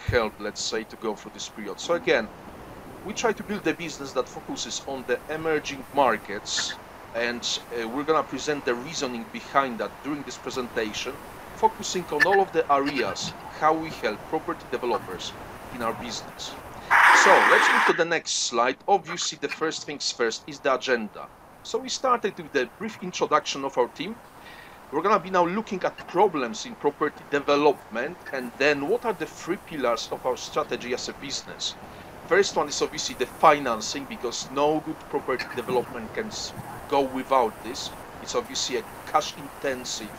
help, let's say, to go through this period. So again, we try to build a business that focuses on the emerging markets, and we're gonna present the reasoning behind that during this presentation, focusing on all of the areas how we help property developers in our business. So let's move to the next slide. Obviously, the first things first is the agenda. So we started with the brief introduction of our team. We're going to be now looking at problems in property development, and then what are the three pillars of our strategy as a business. First one is obviously the financing, because no good property development can go without this. It's obviously a cash intensive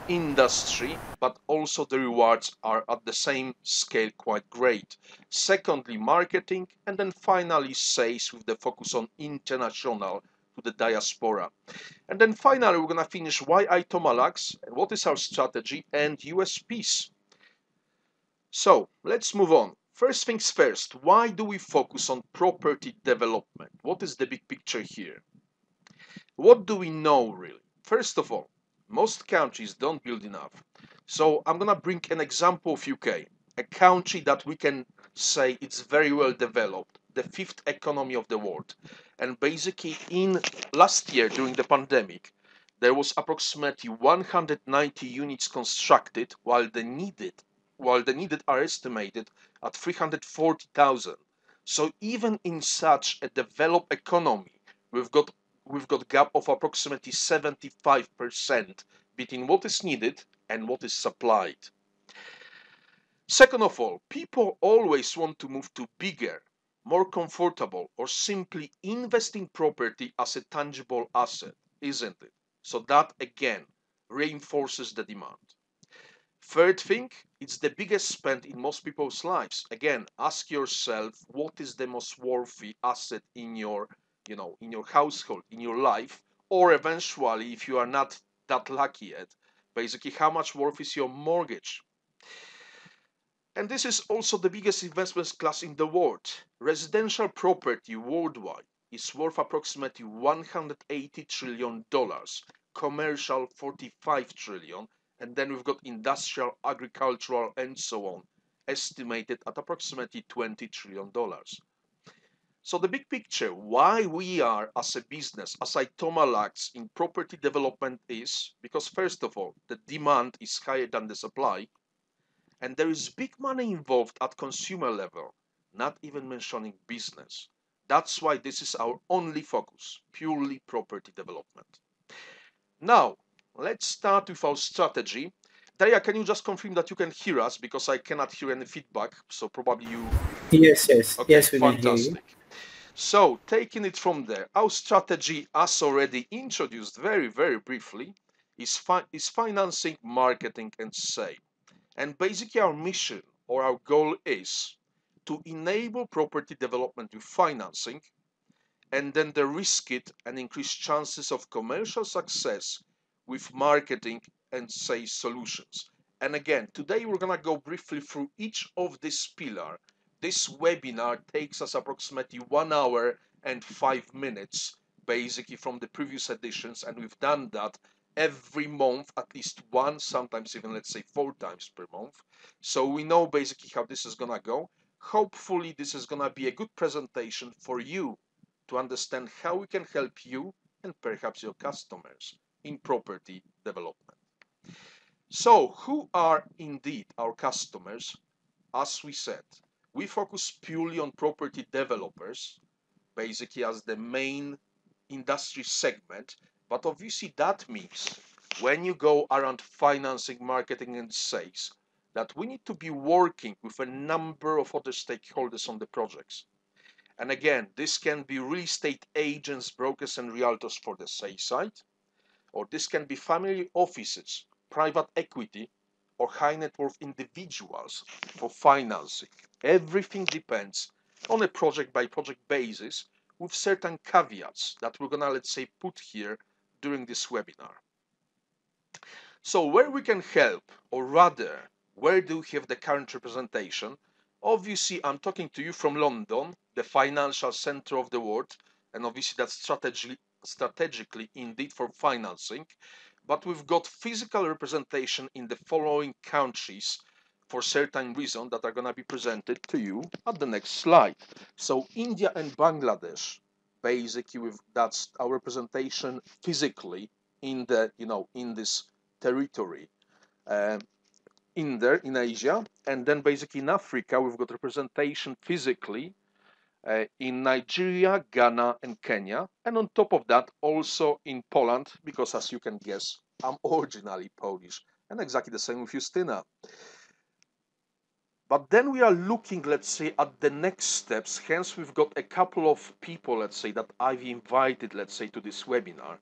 industry, but also the rewards are at the same scale quite great. Secondly, marketing, and then finally sales, with the focus on international to the diaspora. And then finally, we're going to finish why Itoma Lux, and what is our strategy and USPs. So let's move on. First things first, why do we focus on property development? What is the big picture here? What do we know really? First of all, most countries don't build enough. So I'm going to bring an example of UK, a country that we can say it's very well developed, the fifth economy of the world. And basically in last year during the pandemic, there was approximately 190 units constructed, while the needed are estimated at 340,000. So even in such a developed economy, we've got gap of approximately 75% between what is needed and what is supplied. Second of all, people always want to move to bigger, more comfortable, or simply invest in property as a tangible asset, isn't it? So that again reinforces the demand. Third thing, it's the biggest spend in most people's lives. Again, ask yourself what is the most worthy asset in your, in your household, in your life, or eventually, if you are not that lucky yet, basically how much worth is your mortgage? And this is also the biggest investment class in the world. Residential property worldwide is worth approximately $180 trillion, commercial 45 trillion, and then we've got industrial, agricultural, and so on, estimated at approximately $20 trillion. So the big picture, why we are as a business, as Itoma Lux in property development is, because first of all, the demand is higher than the supply, and there is big money involved at consumer level, not even mentioning business. That's why this is our only focus, purely property development. Now, let's start with our strategy. Daria, can you just confirm that you can hear us, because I cannot hear any feedback, so probably you... Yes, yes, Okay, yes, we can hear you. fantastic. So, taking it from there, our strategy, as already introduced very, very briefly, is financing, marketing, and sale. And basically our mission or our goal is to enable property development with financing, and then de-risk it and increase chances of commercial success with marketing and sales solutions. And again, today we're going to go briefly through each of these pillars. This webinar takes us approximately 1 hour and 5 minutes, basically from the previous editions, and we've done that every month, at least one, sometimes even let's say 4 times per month. So we know basically how this is gonna go. Hopefully this is gonna be a good presentation for you to understand how we can help you and perhaps your customers in property development. So who are indeed our customers? As we said, we focus purely on property developers, basically as the main industry segment, but obviously that means when you go around financing, marketing, and sales, that we need to be working with a number of other stakeholders on the projects. And again, this can be real estate agents, brokers, and realtors for the sales side, or this can be family offices, private equity, or high net worth individuals for financing. Everything depends on a project by project basis, with certain caveats that we're gonna, let's say, put here during this webinar. So where we can help, or rather, where do we have the current representation? Obviously, I'm talking to you from London, the financial center of the world, and obviously that's strategically indeed for financing. But we've got physical representation in the following countries. for certain reasons that are going to be presented to you at the next slide. So India and Bangladesh, basically, that's our representation physically in the, in this territory. In there in Asia, and then basically in Africa we've got representation physically in Nigeria, Ghana, and Kenya, and on top of that also in Poland, because as you can guess, I'm originally Polish, and exactly the same with Justyna. But then we are looking, let's say, at the next steps. Hence, we've got a couple of people, let's say, that I've invited, let's say, to this webinar,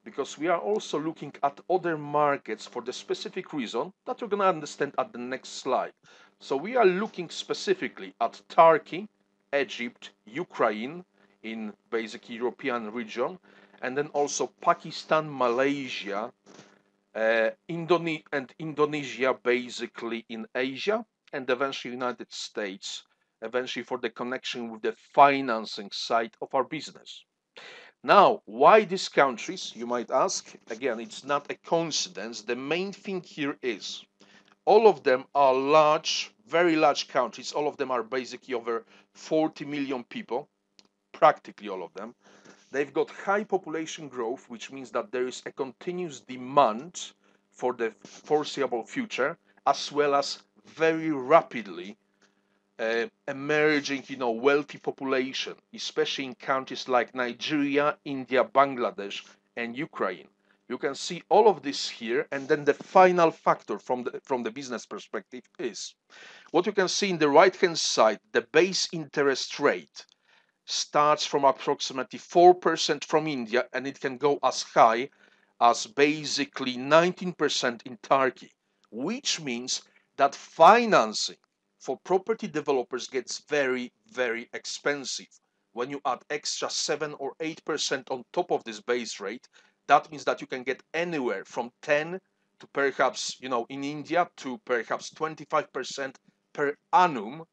because we are also looking at other markets for the specific reason that you're going to understand at the next slide. So we are looking specifically at Turkey, Egypt, Ukraine in basic European region, and then also Pakistan, Malaysia, Indonesia basically in Asia, and eventually United States, eventually for the connection with the financing side of our business. Now, why these countries, you might ask? Again, it's not a coincidence. The main thing here is all of them are large, very large countries. All of them are basically over 40 million people, practically all of them. They've got high population growth, which means that there is a continuous demand for the foreseeable future, as well as very rapidly emerging, wealthy population, especially in countries like Nigeria, India, Bangladesh, and Ukraine. You can see all of this here, and then the final factor from the business perspective is what you can see in the right-hand side. The base interest rate starts from approximately 4% from India, and it can go as high as basically 19% in Turkey, which means that financing for property developers gets very, very expensive. When you add extra 7 or 8% on top of this base rate, that means that you can get anywhere from 10 to perhaps, in India, to perhaps 25% per annum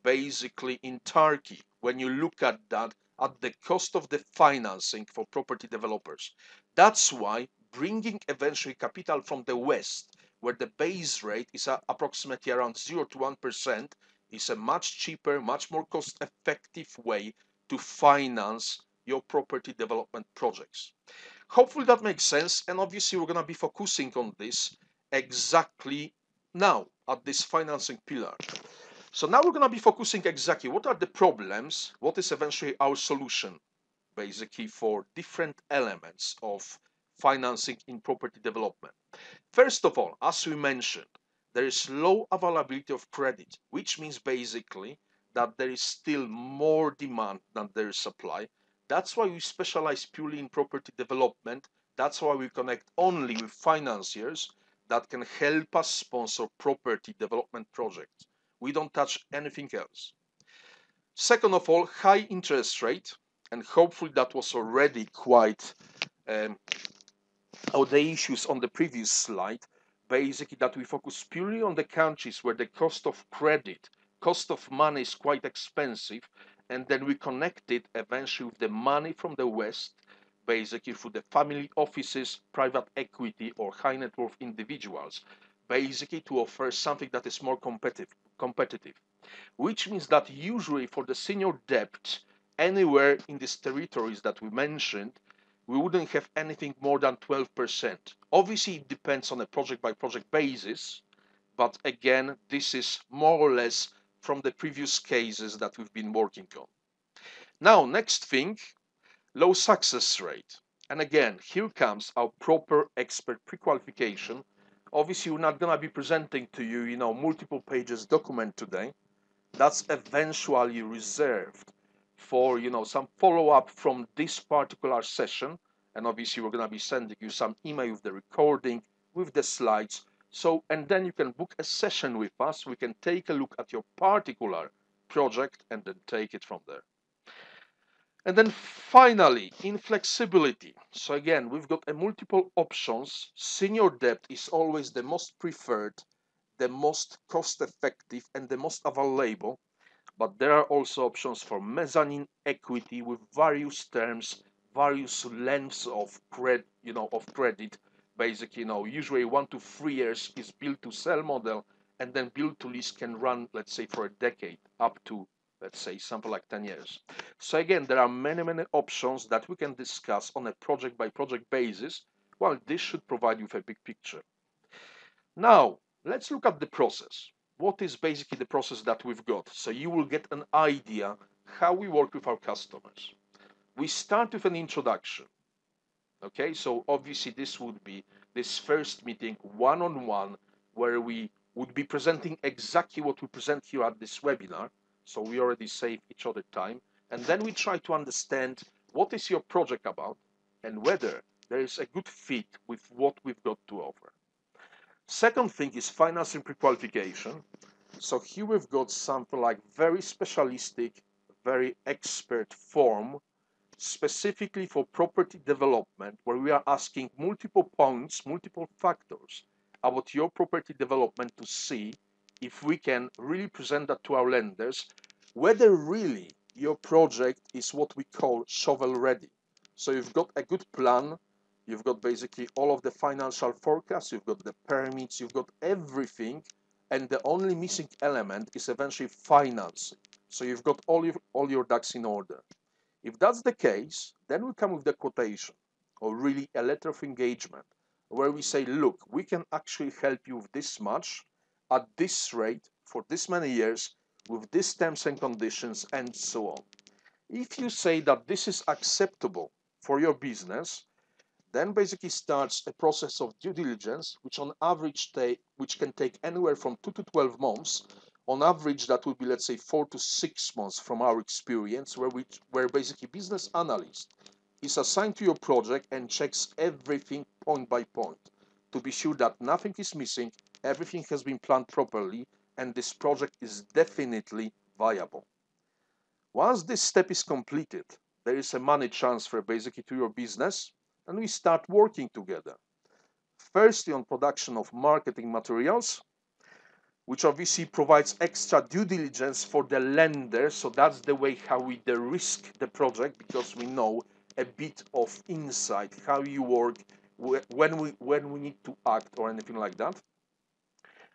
basically in Turkey when you look at that at the cost of the financing for property developers. That's why bringing eventually capital from the West, where the base rate is approximately around 0 to 1%, is a much cheaper, much more cost-effective way to finance your property development projects. Hopefully that makes sense, and obviously we're going to be focusing on this exactly now at this financing pillar. So now we're going to be focusing exactly what are the problems, what is eventually our solution, basically for different elements of financing in property development. First of all, as we mentioned, there is low availability of credit, which means basically that there is still more demand than there is supply. That's why we specialize purely in property development. That's why we connect only with financiers that can help us sponsor property development projects. We don't touch anything else. Second of all, high interest rate, and hopefully that was already quite the issues on the previous slide, basically that we focus purely on the countries where the cost of credit, cost of money is quite expensive, and then we connect it eventually with the money from the West, basically through the family offices, private equity, or high net worth individuals, basically to offer something that is more competitive, which means that usually for the senior debt, anywhere in these territories that we mentioned, we wouldn't have anything more than 12%. Obviously, it depends on a project by project basis, but again, this is more or less from the previous cases that we've been working on. Now, next thing, low success rate. And again, here comes our proper expert pre-qualification. Obviously, we're not going to be presenting to you, multiple pages document today. That's eventually reserved for, some follow-up from this particular session. And obviously, we're going to be sending you some email with the recording, with the slides. So, and then you can book a session with us. We can take a look at your particular project and then take it from there. And then finally, inflexibility. So again, we've got a multiple options. Senior debt is always the most preferred, the most cost-effective, and the most available. But there are also options for mezzanine equity with various terms, various lengths of credit. Basically, usually 1 to 3 years is built to sell model, and then build to lease can run, let's say, for a decade, up to, let's say, something like 10 years. So again, there are many options that we can discuss on a project by project basis. Well, this should provide you with a big picture. Now, let's look at the process. What is basically the process that we've got? So you will get an idea how we work with our customers. We start with an introduction. Okay, so obviously this would be this first meeting one-on-one where we would be presenting exactly what we present here at this webinar. So we already save each other time. And then we try to understand what is your project about and whether there is a good fit with what we've got to offer. Second thing is financing pre-qualification. So here we've got something like very specialistic, very expert form specifically for property development, where we are asking multiple points, multiple factors about your property development to see if we can really present that to our lenders, whether really your project is what we call shovel ready. So you've got a good plan, you've got basically all of the financial forecasts, you've got the permits, you've got everything, and the only missing element is eventually financing. So you've got all your ducks in order. If that's the case, then we come with the quotation, or really a letter of engagement, where we say, look, we can actually help you with this much, at this rate, for this many years, with these terms and conditions, and so on. If you say that this is acceptable for your business, then basically starts a process of due diligence, which on average which can take anywhere from 2 to 12 months. On average, that would be, let's say, 4 to 6 months from our experience, where basically business analyst is assigned to your project and checks everything point by point to be sure that nothing is missing, everything has been planned properly, and this project is definitely viable. Once this step is completed, there is a money transfer basically to your business, and we start working together. Firstly, on production of marketing materials, which obviously provides extra due diligence for the lender. So that's the way how we de-risk the project, because we know a bit of insight how you work when we need to act or anything like that.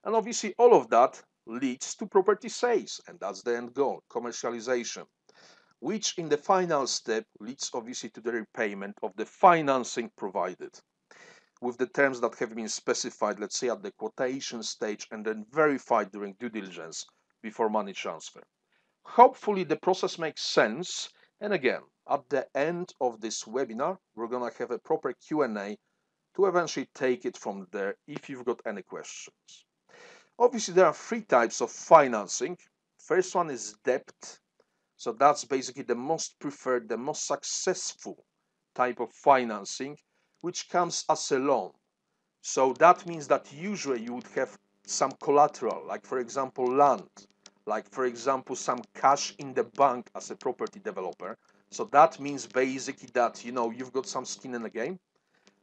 And obviously all of that leads to property sales, and that's the end goal, commercialization, which in the final step leads obviously to the repayment of the financing provided with the terms that have been specified, let's say at the quotation stage, and then verified during due diligence before money transfer. Hopefully the process makes sense. And again, at the end of this webinar, we're going to have a proper Q&A to eventually take it from there if you've got any questions. Obviously, there are three types of financing. First one is debt. So that's basically the most preferred, the most successful type of financing, which comes as a loan. So that means that usually you would have some collateral, like for example land, like for example some cash in the bank as a property developer. So that means basically that you've got some skin in the game.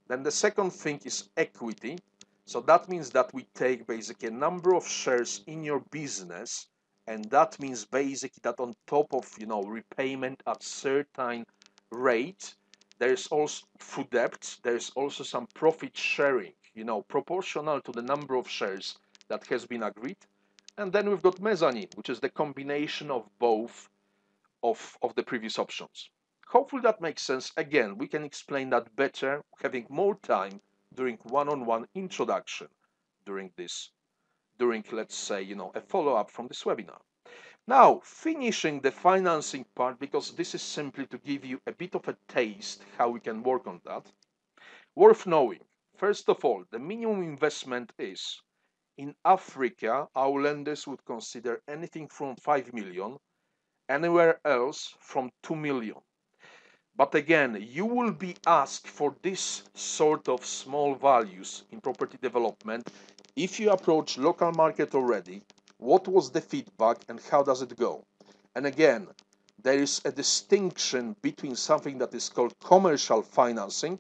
Then the second thing is equity. So that means that we take basically a number of shares in your business, and that means basically that on top of repayment at certain rate, there is also through debt, there is also some profit sharing, proportional to the number of shares that has been agreed. And then we've got mezzanine, which is the combination of both of the previous options. Hopefully that makes sense. Again, we can explain that better, having more time during one-on-one introduction during let's say, a follow-up from this webinar. Now, finishing the financing part, because this is simply to give you a bit of a taste how we can work on that. Worth knowing, first of all, the minimum investment is, in Africa, our lenders would consider anything from 5 million, anywhere else from 2 million. But again, you will be asked for this sort of small values in property development. If you approach local market already, what was the feedback and how does it go? And again, there is a distinction between something that is called commercial financing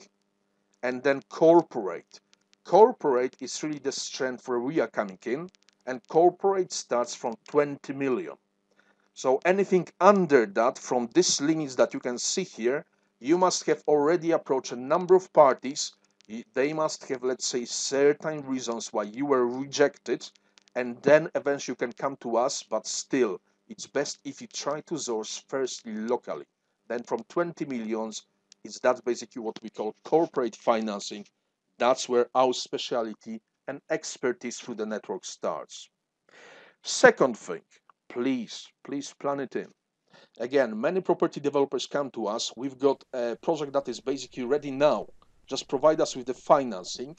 and then corporate. Corporate is really the strength where we are coming in, and corporate starts from 20 million. So anything under that, from these limits that you can see here, you must have already approached a number of parties. They must have, let's say, certain reasons why you were rejected. and then eventually you can come to us, but still, it's best if you try to source firstly locally. Then from 20 millions, that's basically what we call corporate financing. That's where our specialty and expertise through the network starts. Second thing, please plan it in. Again, many property developers come to us. We've got a project that is basically ready now. Just provide us with the financing.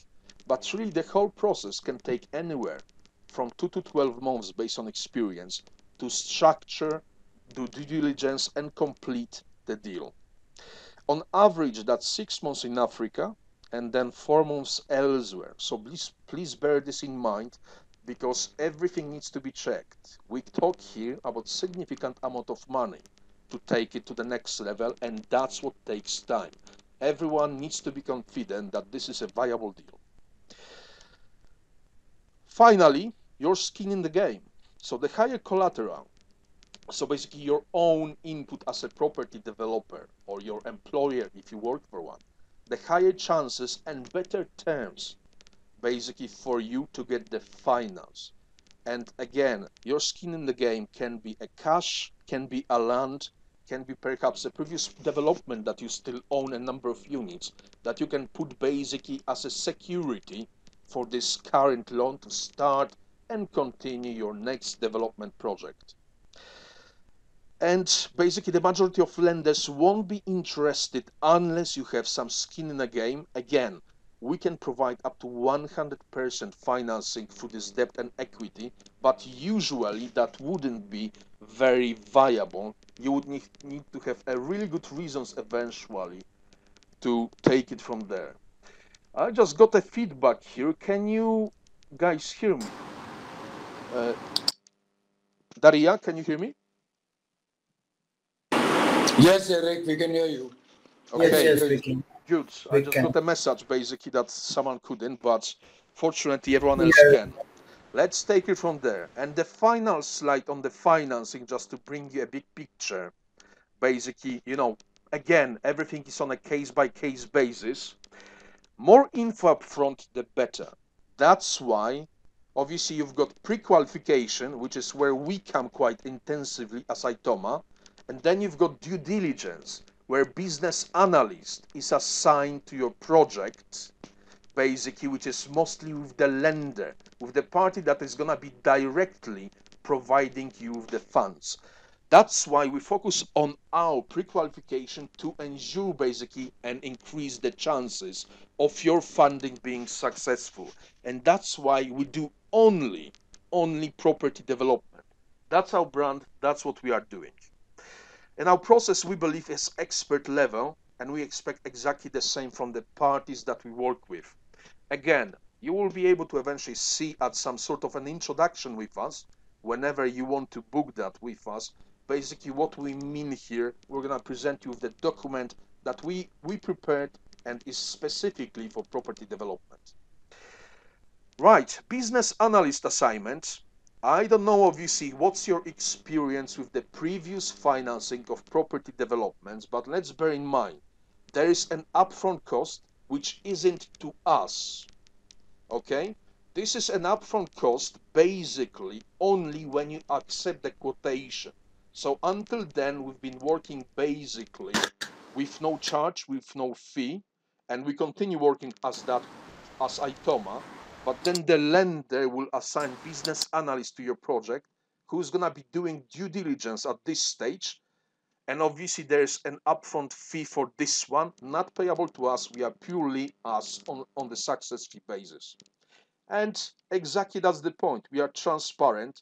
But really, the whole process can take anywhere from 2 to 12 months based on experience to structure, do due diligence, and complete the deal. On average, that's 6 months in Africa and then 4 months elsewhere. So please bear this in mind because everything needs to be checked. We talk here about significant amount of money to take it to the next level, and that's what takes time. Everyone needs to be confident that this is a viable deal. Finally, your skin in the game. So the higher collateral, so basically your own input as a property developer or your employer if you work for one, the higher chances and better terms basically for you to get the finance. And again, your skin in the game can be a cash, can be a land, can be perhaps a previous development that you still own a number of units that you can put basically as a security for this current loan to start and continue your next development project. And basically, the majority of lenders won't be interested unless you have some skin in the game. Again, we can provide up to 100% financing through this debt and equity, but usually that wouldn't be very viable. You would need to have a really good reasons eventually to take it from there. I just got a feedback here. Can you guys hear me? Daria, can you hear me? Yes, Eric, we can hear you. Okay, Yes, we can. good. I We just can. got a message basically that someone couldn't, but fortunately everyone else Yeah. can. Let's take it from there. And the final slide on the financing, just to bring you a big picture. Basically, again, everything is on a case-by-case basis. More info up front, the better. That's why, obviously, you've got pre-qualification, which is where we come quite intensively as Itoma, and then you've got due diligence, where business analyst is assigned to your project, basically, which is mostly with the lender, with the party that is going to be directly providing you with the funds. That's why we focus on our pre-qualification to ensure basically and increase the chances of your funding being successful. And that's why we do only property development. That's our brand, that's what we are doing. And our process, we believe, is expert level, and we expect exactly the same from the parties that we work with. Again, you will be able to eventually see at some sort of an introduction with us, whenever you want to book that with us. Basically, what we mean here, we're going to present you with the document that we prepared and is specifically for property development. Right, business analyst assignment. I don't know, obviously, what's your experience with the previous financing of property developments, but let's bear in mind, there is an upfront cost which isn't to us, okay? This is an upfront cost basically only when you accept the quotation. So until then, we've been working basically with no charge, with no fee, and we continue working as Itoma, but then the lender will assign business analyst to your project who's gonna be doing due diligence at this stage. And obviously there's an upfront fee for this one, not payable to us. We are purely us on the success fee basis. And exactly that's the point. We are transparent,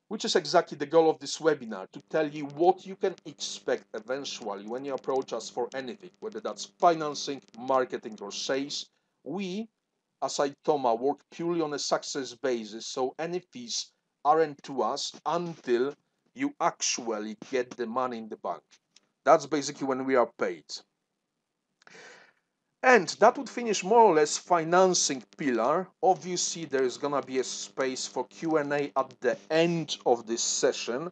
which is exactly the goal of this webinar, to tell you what you can expect eventually when you approach us for anything, whether that's financing, marketing, or sales. We, as Itoma, work purely on a success basis, so any fees aren't to us until you actually get the money in the bank. That's basically when we are paid. And that would finish more or less financing pillar. Obviously, there is gonna be a space for Q&A at the end of this session.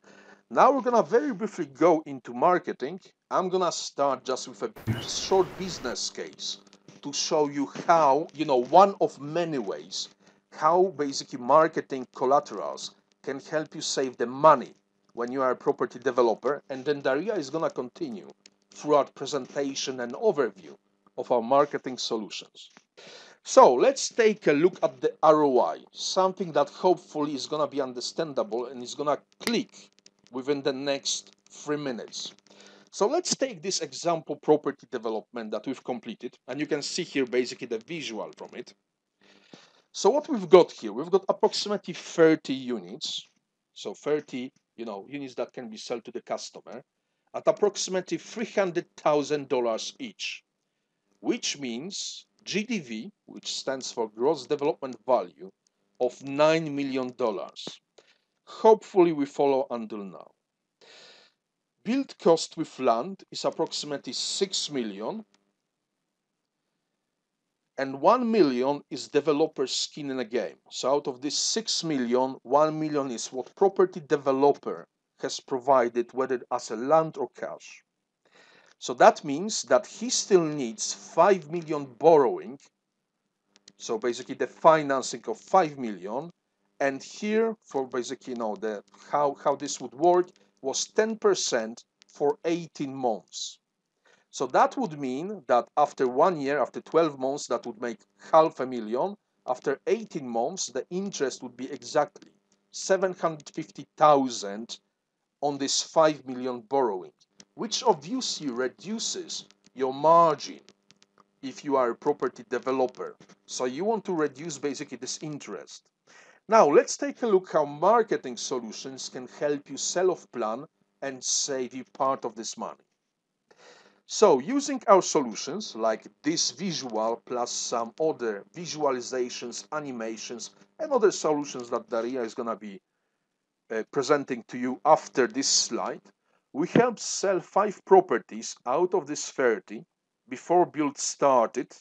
Now we're gonna very briefly go into marketing. I'm gonna start just with a short business case to show you how, one of many ways how basically marketing collaterals can help you save the money when you are a property developer. And then Daria is going to continue throughout presentation and overview of our marketing solutions. So let's take a look at the ROI, something that hopefully is going to be understandable and is going to click within the next 3 minutes. So let's take this example property development that we've completed, and you can see here basically the visual from it. So what we've got here, we've got approximately 30 units. So 30, units that can be sold to the customer at approximately $300,000 each, which means GDV, which stands for gross development value, of $9 million. Hopefully we follow until now. Build cost with land is approximately 6 million, and 1 million is developer skin in the game. So out of this 6 million, 1 million is what property developer has provided, whether as a land or cash. So that means that he still needs 5 million borrowing. So basically the financing of 5 million. And here for basically, the how this would work was 10% for 18 months. So that would mean that after 1 year, after 12 months, that would make $500,000. After 18 months, the interest would be exactly 750,000 on this 5 million borrowing, which obviously reduces your margin if you are a property developer. So you want to reduce basically this interest. Now let's take a look how marketing solutions can help you sell off plan and save you part of this money. So using our solutions like this visual plus some other visualizations, animations, and other solutions that Daria is going to be presenting to you after this slide, we helped sell 5 properties out of this 30 before build started,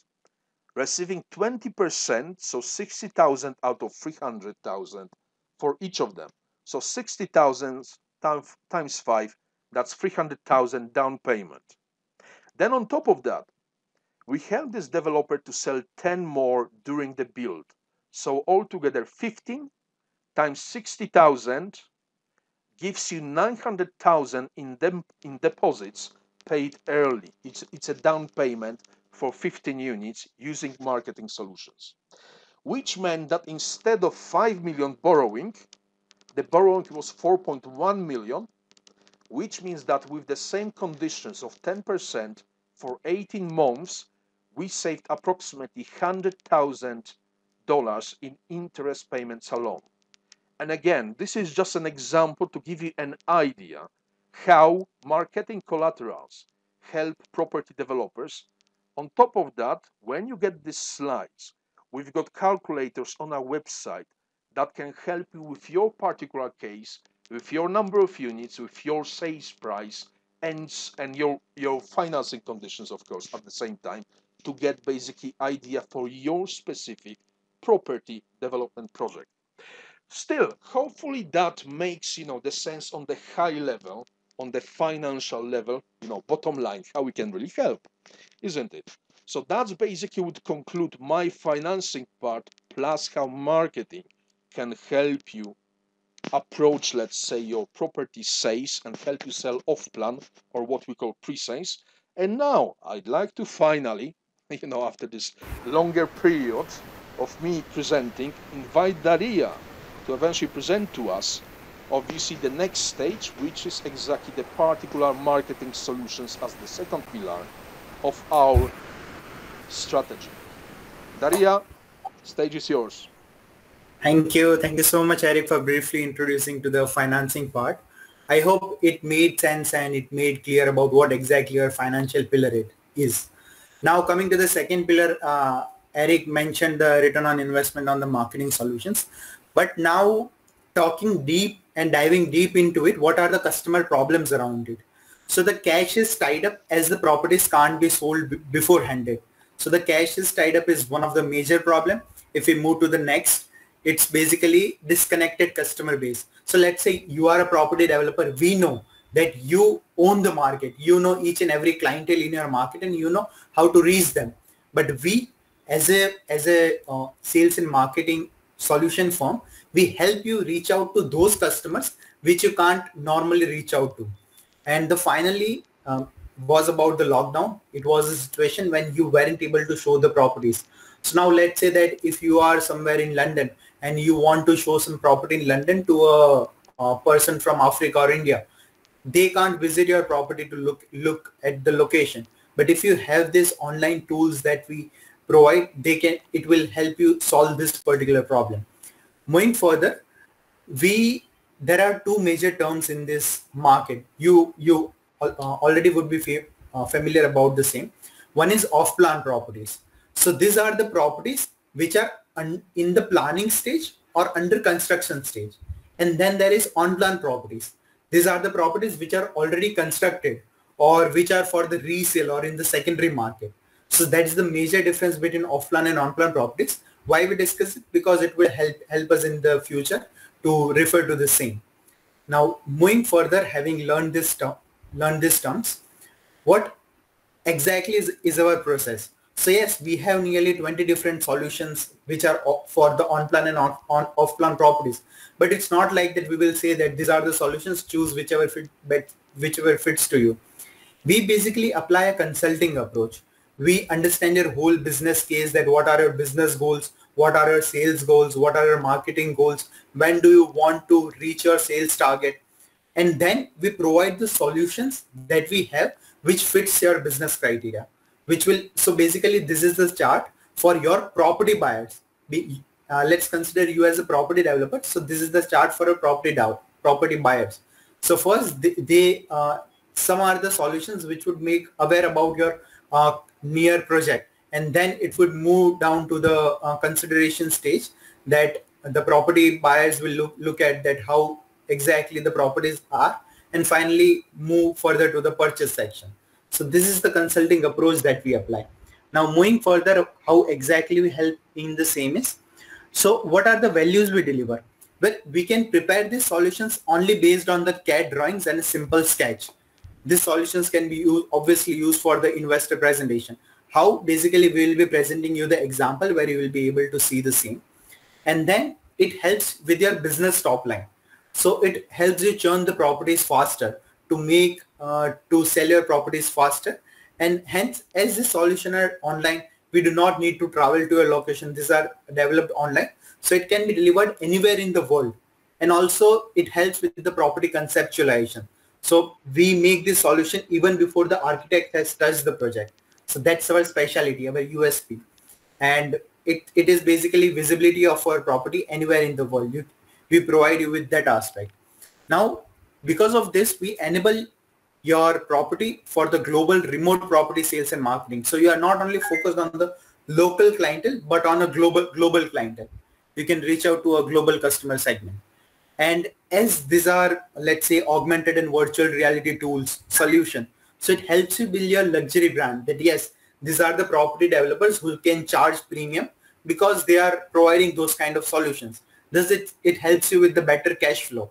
receiving 20%, so 60,000 out of 300,000 for each of them. So 60,000 times 5, that's 300,000 down payment. Then on top of that, we help this developer to sell 10 more during the build. So altogether 15 times 60,000 gives you 900,000 in deposits paid early. It's a down payment for 15 units using marketing solutions, which meant that instead of 5 million borrowing, the borrowing was 4.1 million, which means that with the same conditions of 10% for 18 months, we saved approximately $100,000 in interest payments alone. And again, this is just an example to give you an idea how marketing collaterals help property developers. On top of that, when you get these slides, we've got calculators on our website that can help you with your particular case, with your number of units, with your sales price, and your financing conditions, of course, at the same time, to get basically idea for your specific property development project. Still, hopefully that makes the sense on the high level, on the financial level, bottom line, how we can really help, isn't it? So that's basically would conclude my financing part, plus how marketing can help you approach, let's say, your property sales and help you sell off plan, or what we call pre-sales. And now I'd like to finally, after this longer period of me presenting, invite Daria to eventually present to us, obviously, the next stage, which is exactly the particular marketing solutions as the second pillar of our strategy. Daria, stage is yours. Thank you. Thank you so much, Eric, for briefly introducing to the financing part. I hope it made sense and it made clear about what exactly your financial pillar it is. Now, coming to the second pillar, Eric mentioned the return on investment on the marketing solutions. But now talking deep and diving deep into it, what are the customer problems around it? So the cash is tied up as the properties can't be sold beforehand. So the cash is tied up is one of the major problem. If we move to the next, it's basically disconnected customer base. So let's say you are a property developer. We know that you own the market. You know each and every clientele in your market and you know how to reach them. But we as a sales and marketing solution firm, we help you reach out to those customers which you can't normally reach out to. And the finally was about the lockdown. It was a situation when you weren't able to show the properties. So now let's say that if you are somewhere in London and you want to show some property in London to a person from Africa or India, they can't visit your property to look at the location. But if you have these online tools that we provide, it will help you solve this particular problem. Moving further, there are two major terms in this market. You already would be familiar about the same. One is off-plan properties. So these are the properties which are in the planning stage or under construction stage. And then there is on-plan properties. These are the properties which are already constructed or which are for the resale or in the secondary market. So that's the major difference between off-plan and on-plan properties. Why we discuss it? Because it will help us in the future to refer to the same. Now, moving further, having learned these terms, what exactly is our process? So yes, we have nearly 20 different solutions which are for the on-plan and off-plan properties. But it's not like that we will say that these are the solutions, choose whichever fits to you. We basically apply a consulting approach. We understand your whole business case, that what are your business goals, what are your sales goals, what are your marketing goals, when do you want to reach your sales target, and then we provide the solutions that we have which fits your business criteria. So basically this is the chart for your property buyers. Let's consider you as a property developer. So this is the chart for a property buyers. So first some are the solutions which would make aware about your near project, and then it would move down to the consideration stage, that the property buyers will look at that how exactly the properties are, and finally move further to the purchase section. So this is the consulting approach that we apply. Now moving further, how exactly we help in the same is, so what are the values we deliver? Well, we can prepare these solutions only based on the CAD drawings and a simple sketch. These solutions can be obviously used for the investor presentation. How? Basically, we will be presenting you the example where you will be able to see the same. And then it helps with your business top line. So it helps you churn the properties faster, to sell your properties faster. And hence, as the solution are online, we do not need to travel to a location. These are developed online. So it can be delivered anywhere in the world. And also it helps with the property conceptualization. So we make this solution even before the architect has touched the project. So that's our specialty, our USP. And it is basically visibility of our property anywhere in the world. We provide you with that aspect. Now, because of this, we enable your property for the global remote property sales and marketing. So you are not only focused on the local clientele, but on a global clientele. You can reach out to a global customer segment. And as these are, let's say, augmented and virtual reality tools solution, so it helps you build your luxury brand, that yes, these are the property developers who can charge premium because they are providing those kind of solutions. Thus it helps you with the better cash flow.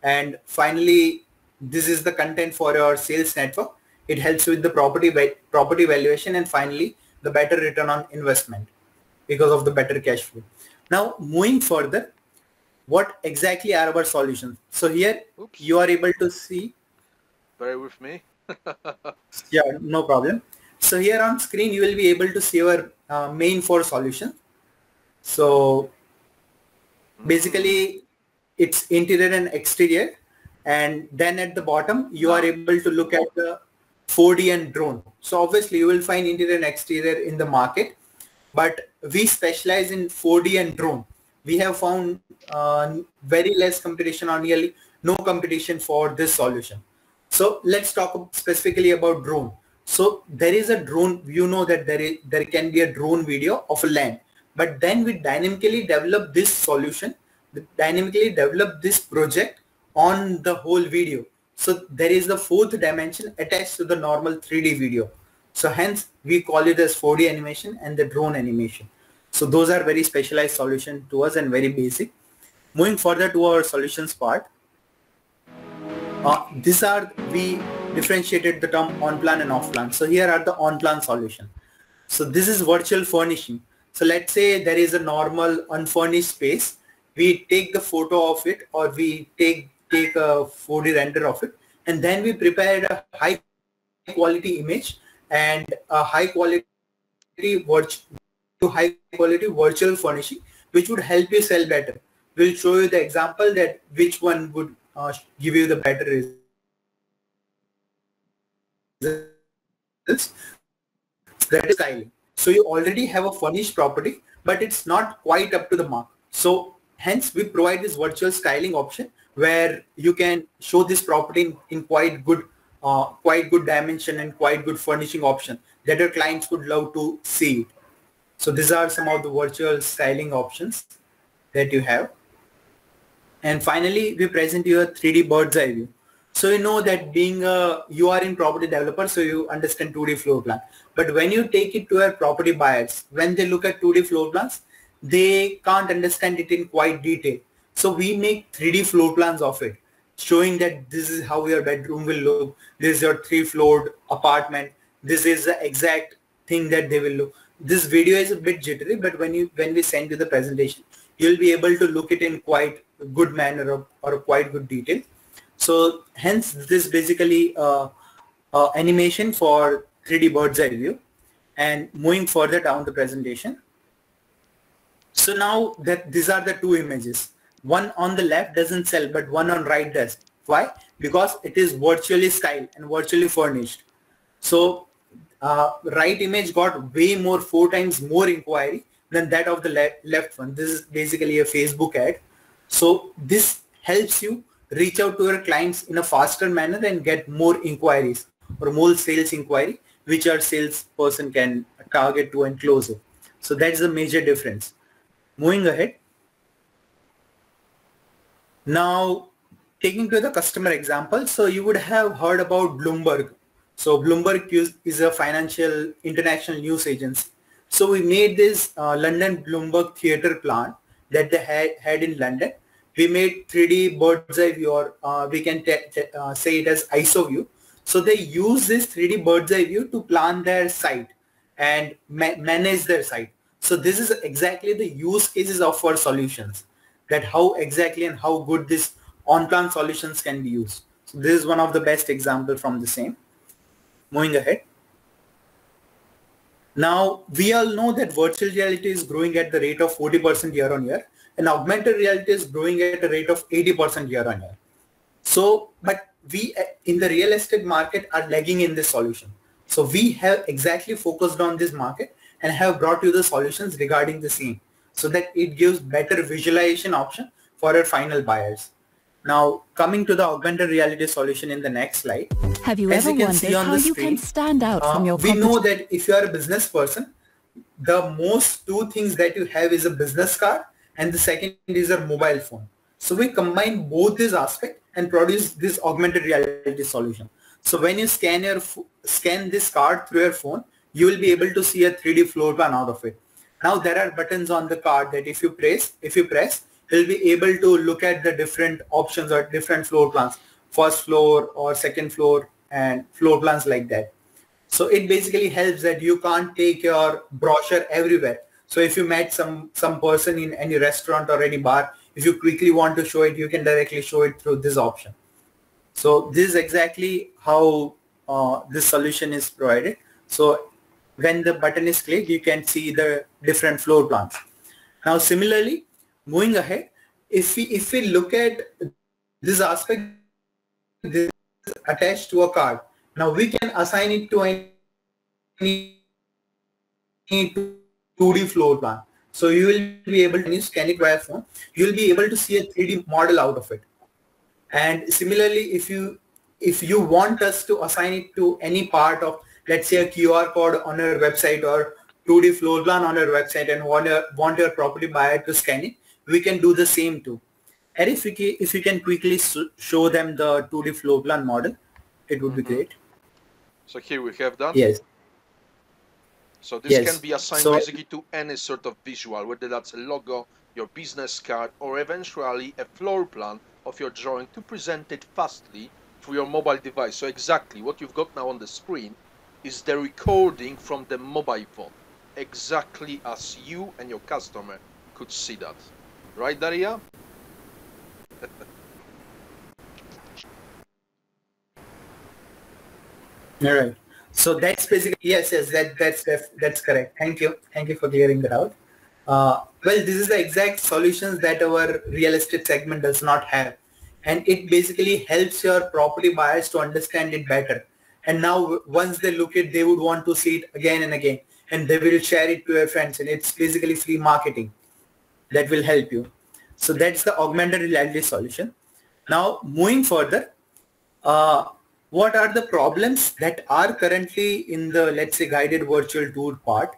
And finally, this is the content for your sales network. It helps you with the property valuation, and finally the better return on investment because of the better cash flow. Now moving further, what exactly are our solutions? So here you are able to see. Bear with me. Yeah, no problem. So here on screen, you will be able to see our main 4 solutions. So basically it's interior and exterior. And then at the bottom, you are able to look at the 4D and drone. So obviously you will find interior and exterior in the market, but we specialize in 4D and drone. We have found very less competition, or nearly no competition for this solution. So let's talk specifically about drone. So there is a drone, you know that there can be a drone video of a land, but then we dynamically develop this solution, dynamically develop this project on the whole video. So there is the 4th dimension attached to the normal 3D video. So hence we call it as 4D animation and the drone animation. So those are very specialized solution to us and very basic. Moving further to our solutions part, we differentiated the term on-plan and off-plan. So here are the on-plan solution. So this is virtual furnishing. So let's say there is a normal unfurnished space. We take the photo of it, or we take a 4D render of it, and then we prepare a high quality image and a high quality high quality virtual furnishing, which would help you sell better. We'll show you the example that which one would give you the better results. That is styling. So you already have a furnished property, but it's not quite up to the mark. So hence we provide this virtual styling option where you can show this property in quite good dimension and quite good furnishing option that your clients would love to see it. So these are some of the virtual styling options that you have. And finally, we present you a 3D bird's eye view. So you know that you are in property developer, so you understand 2D floor plan. But when you take it to your property buyers, when they look at 2D floor plans, they can't understand it in quite detail. So we make 3D floor plans of it, showing that this is how your bedroom will look. This is your 3-floored apartment. This is the exact thing that they will look. This video is a bit jittery, but when we send you the presentation, you'll be able to look it in quite good manner or quite good detail. So hence this basically animation for 3D bird's eye view. And moving further down the presentation. So now that these are the two images. One on the left doesn't sell, but one on right does. Why? Because it is virtually styled and virtually furnished. So right image got way more, 4 times more inquiry than that of the left one. This is basically a Facebook ad. So this helps you reach out to your clients in a faster manner and get more inquiries or more sales inquiry, which our salesperson can target to and close it. So that's the major difference. Moving ahead. Now, taking to the customer example, so you would have heard about Bloomberg. So Bloomberg is a financial international news agency. So we made this London Bloomberg theater plant that they had in London. We made 3D bird's eye view, or we can say it as ISO view. So they use this 3D bird's eye view to plan their site and manage their site. So this is exactly the use cases of our solutions, that how exactly and how good this on-plan solutions can be used. So this is one of the best examples from the same. Moving ahead. Now, we all know that virtual reality is growing at the rate of 40% year on year, and augmented reality is growing at a rate of 80% year on year. So, but we in the real estate market are lagging in this solution. So we have exactly focused on this market and have brought you the solutions regarding the same, so that it gives better visualization option for our final buyers. Now, coming to the augmented reality solution in the next slide. Have you ever wondered how you can stand out from your competition? We know that if you are a business person, the most 2 things that you have is a business card, and the second is a mobile phone. So we combine both these aspects and produce this augmented reality solution. So when you scan this card through your phone, you will be able to see a 3D floor plan out of it. Now there are buttons on the card that if you press, you'll be able to look at the different options or different floor plans, first floor or second floor, and floor plans like that. So it basically helps that you can't take your brochure everywhere. So if you met some person in any restaurant or any bar, if you quickly want to show it, you can directly show it through this option. So this is exactly how this solution is provided. So when the button is clicked, you can see the different floor plans. Now similarly, moving ahead, if we look at this aspect, this is attached to a card. Now we can assign it to any 2D floor plan. So you will be able to, when you scan it via phone, you will be able to see a 3D model out of it. And similarly, if you want us to assign it to any part of, let's say, a QR code on your website or 2D floor plan on your website, and want your property buyer to scan it, we can do the same too. And if you can quickly show them the 2D floor plan model, it would be great. So here we have that. Yes. So this can be assigned basically to any sort of visual, whether that's a logo, your business card, or eventually a floor plan of your drawing to present it fastly through your mobile device. So exactly what you've got now on the screen is the recording from the mobile phone. exactly as you and your customer could see that. Right, Daria? All right. So that's basically, yes, that's correct. Thank you for clearing that out. Well, this is the exact solutions that our real estate segment does not have, and it basically helps your property buyers to understand it better. And now, once they look at, they would want to see it again and again, and they will share it to their friends. And it's basically free marketing that will help you. So that's the augmented reality solution. Now, moving further, uh, what are the problems that are currently in the, let's say, guided virtual tour part?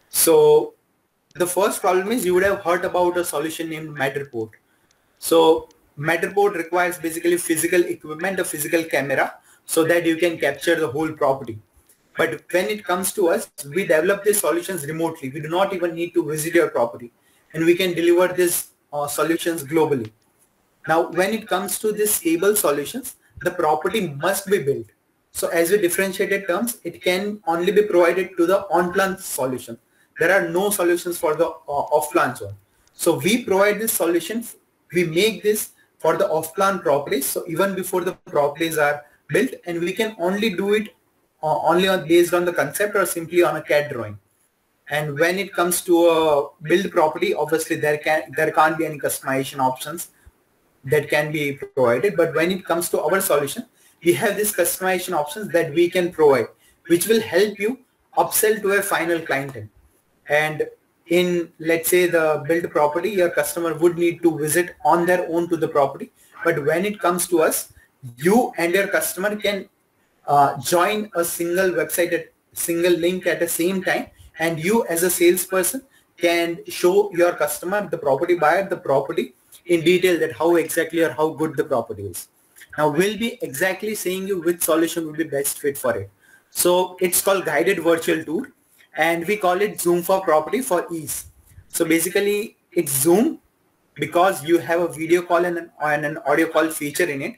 So the first problem is, you would have heard about a solution named Matterport. So Matterport requires basically physical equipment, a physical camera, so that you can capture the whole property. But when it comes to us, we develop these solutions remotely. We do not even need to visit your property, and we can deliver these solutions globally. Now, when it comes to these stable solutions, the property must be built. So as we differentiated terms, it can only be provided to the on-plan solution. There are no solutions for the off-plan zone. So we provide this solution. We make this for the off-plan properties. So even before the properties are built, and we can only do it only based on the concept or simply on a CAD drawing. And when it comes to a build property, obviously there can't be any customization options that can be provided. But when it comes to our solution, we have these customization options that we can provide, which will help you upsell to a final clientele. And in, let's say, the build property, your customer would need to visit on their own to the property. But when it comes to us, you and your customer can join a single website at single link at the same time, and you as a salesperson can show your customer, the property buyer, the property in detail, that how exactly or how good the property is. Now we'll be exactly saying you which solution will be best fit for it. So it's called guided virtual tour, and we call it Zoom for property for ease. So basically it's Zoom because you have a video call and an audio call feature in it.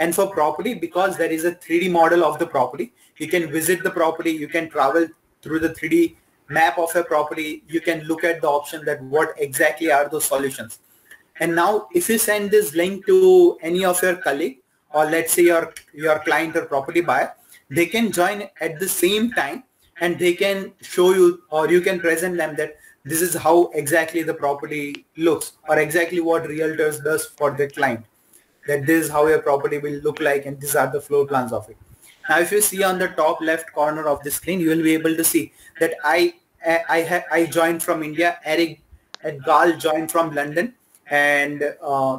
And for property, because there is a 3D model of the property, you can visit the property, you can travel through the 3D map of a property, you can look at the option that what exactly are those solutions. And now if you send this link to any of your colleague, or let's say your client or property buyer, they can join at the same time, and they can show you, or you can present them that this is how exactly the property looks, or exactly what realtors does for the client, that this is how your property will look like, and these are the floor plans of it. Now if you see on the top left corner of the screen, you will be able to see that I joined from India, Eric and Gal joined from London, and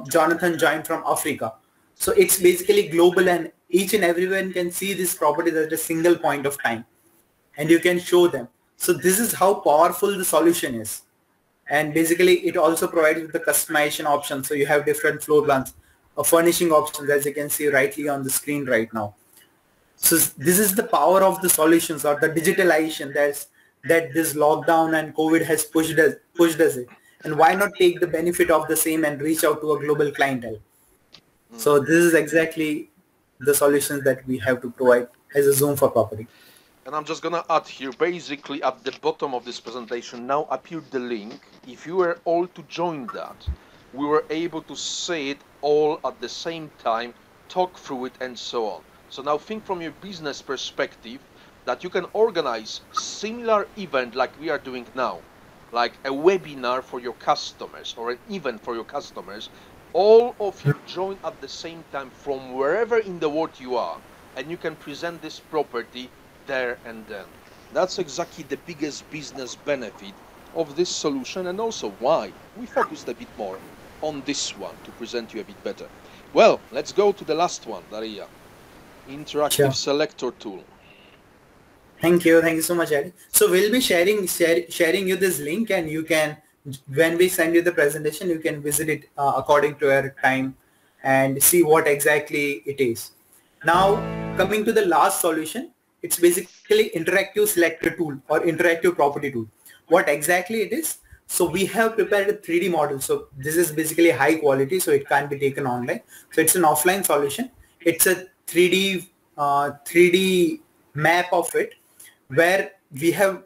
Jonathan joined from Africa. So it's basically global, and each and everyone can see this property at a single point of time, and you can show them. So this is how powerful the solution is. And basically it also provides with the customization options. So you have different floor plans, furnishing options, as you can see rightly on the screen right now. So this is the power of the solutions, or the digitalization that this lockdown and COVID has pushed us it. And why not take the benefit of the same and reach out to a global clientele? So this is exactly the solutions that we have to provide as a Zoom for property. And I'm just gonna add here, basically at the bottom of this presentation now appeared the link. If you were all to join that, we were able to see it all at the same time, talk through it and so on. So now think from your business perspective that you can organize similar event like we are doing now, like a webinar for your customers or an event for your customers. All of you join at the same time from wherever in the world you are, and you can present this property there and then. That's exactly the biggest business benefit of this solution, and also why we focused a bit more on this one to present you a bit better. Well, let's go to the last one, Daria. Interactive selector tool. Thank you so much, Eddie. So we'll be sharing you this link, and you can, when we send you the presentation, you can visit it according to your time and see what exactly it is. Now coming to the last solution, it's basically interactive selector tool or interactive property tool. What exactly it is? So we have prepared a 3D model. So this is basically high quality, so it can't be taken online. So it's an offline solution. It's a 3D map of it, where we have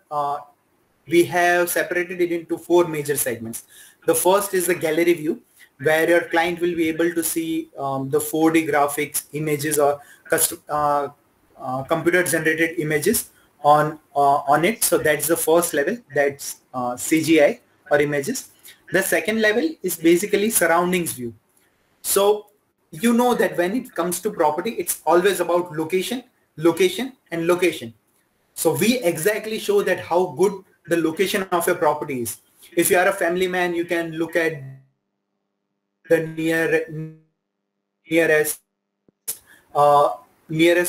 we have separated it into 4 major segments. The first is the gallery view, where your client will be able to see the 4D graphics, images, or custom, computer generated images on it. So that's the first level, that's CGI or images. The second level is basically surroundings view. So you know that when it comes to property, it's always about location, location, and location. So we exactly show that how good the location of your property is. If you are a family man, you can look at the nearest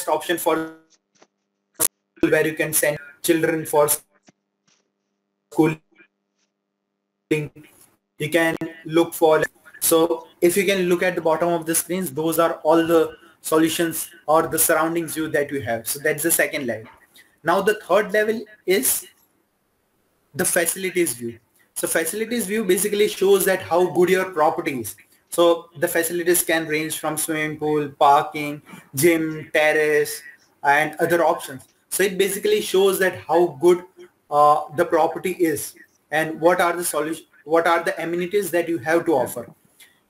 option for where you can send children for schooling. You can look for, so if you can look at the bottom of the screens, those are all the solutions or the surroundings view that you have. So that's the second level. Now the third level is the facilities view. So facilities view basically shows that how good your property is. So the facilities can range from swimming pool, parking, gym, terrace, and other options. So it basically shows that how good the property is and what are the solutions, what are the amenities that you have to offer.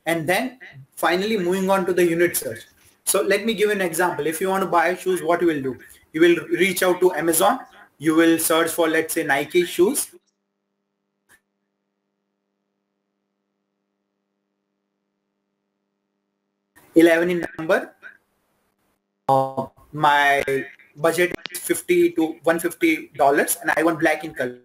And then finally moving on to the unit search. So let me give an example. If you want to buy shoes, what you will do? You will reach out to Amazon. You will search for, let's say, Nike shoes. $11 in number. My budget is $50 to $150 and I want black in color.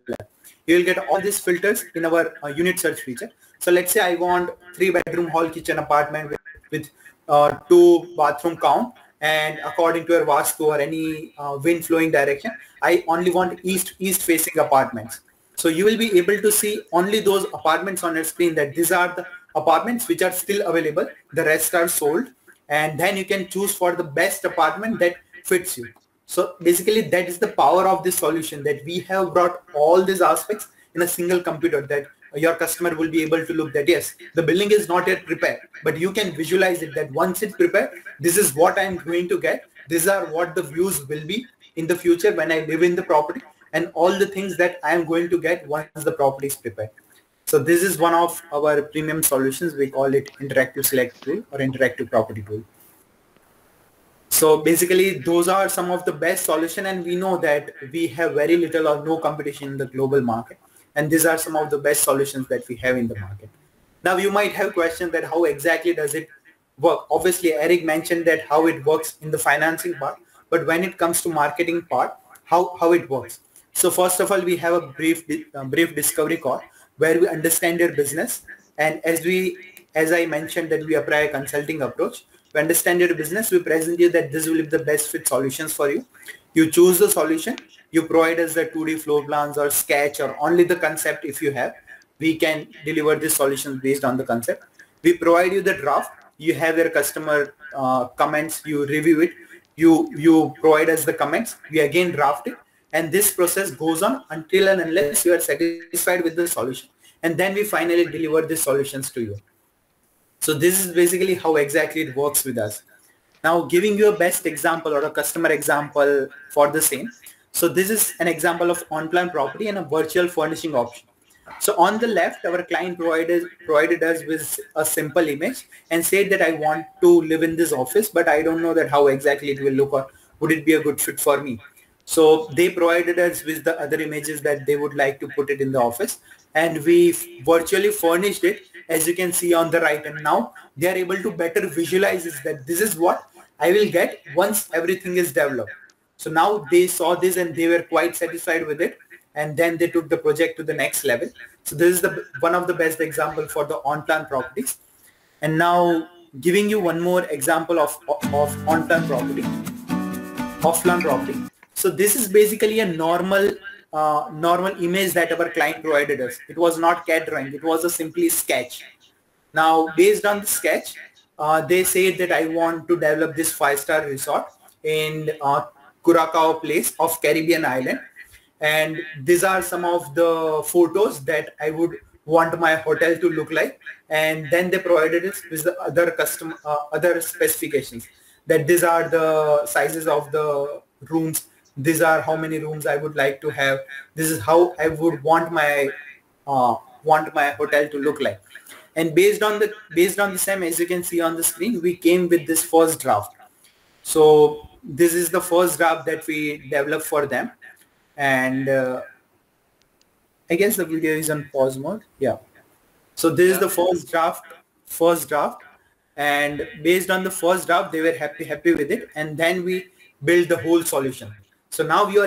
You will get all these filters in our unit search feature. So let's say I want 3-bedroom hall kitchen apartment with 2 bathroom count, and according to your vastu or any wind flowing direction, I only want east facing apartments. So you will be able to see only those apartments on your screen, that these are the apartments which are still available, the rest are sold, and then you can choose for the best apartment that fits you. So basically that is the power of this solution, that we have brought all these aspects in a single computer, that your customer will be able to look that yes, the building is not yet prepared, but you can visualize it that once it's prepared, this is what I'm going to get. These are what the views will be in the future when I live in the property, and all the things that I am going to get once the property is prepared. So this is one of our premium solutions. We call it interactive select tool or interactive property tool. So basically those are some of the best solution, and we know that we have very little or no competition in the global market, and these are some of the best solutions that we have in the market. Now you might have questions that how exactly does it work? Obviously Eric mentioned that how it works in the financing part, but when it comes to marketing part, how it works. So first of all, we have a brief discovery call where we understand your business, and as I mentioned that we apply a consulting approach. To understand your business, we present you that this will be the best fit solutions for you. You choose the solution, you provide us the 2D floor plans or sketch or only the concept if you have. We can deliver the solutions based on the concept. We provide you the draft, you have your customer comments, you review it, you provide us the comments, we again draft it, and this process goes on until and unless you are satisfied with the solution, and then we finally deliver the solutions to you. So this is basically how exactly it works with us. Now giving you a best example or a customer example for the same. So this is an example of on-plan property and a virtual furnishing option. So on the left, our client provided us with a simple image and said that I want to live in this office, but I don't know that how exactly it will look or would it be a good fit for me. So they provided us with the other images that they would like to put it in the office, and we virtually furnished it, as you can see on the right. And now they are able to better visualize is that this is what I will get once everything is developed. So now they saw this and they were quite satisfied with it, and then they took the project to the next level. So this is one of the best example for the on-plan properties. And now giving you one more example of on-plan property, off-plan property. So this is basically a normal image that our client provided us. It was not CAD drawing, it was a simply sketch. Now based on the sketch, they said that I want to develop this 5-star resort in Curacao place of Caribbean island, and these are some of the photos that I would want my hotel to look like, and then they provided us with the other specifications, that these are the sizes of the rooms, these are how many rooms I would like to have. This is how I would want my hotel to look like. And based on the same, as you can see on the screen, we came with this first draft. So this is the first draft that we developed for them. And I guess the video is on pause mode. Yeah. So this is the first draft. And based on the first draft, they were happy with it. And then we built the whole solution. So now you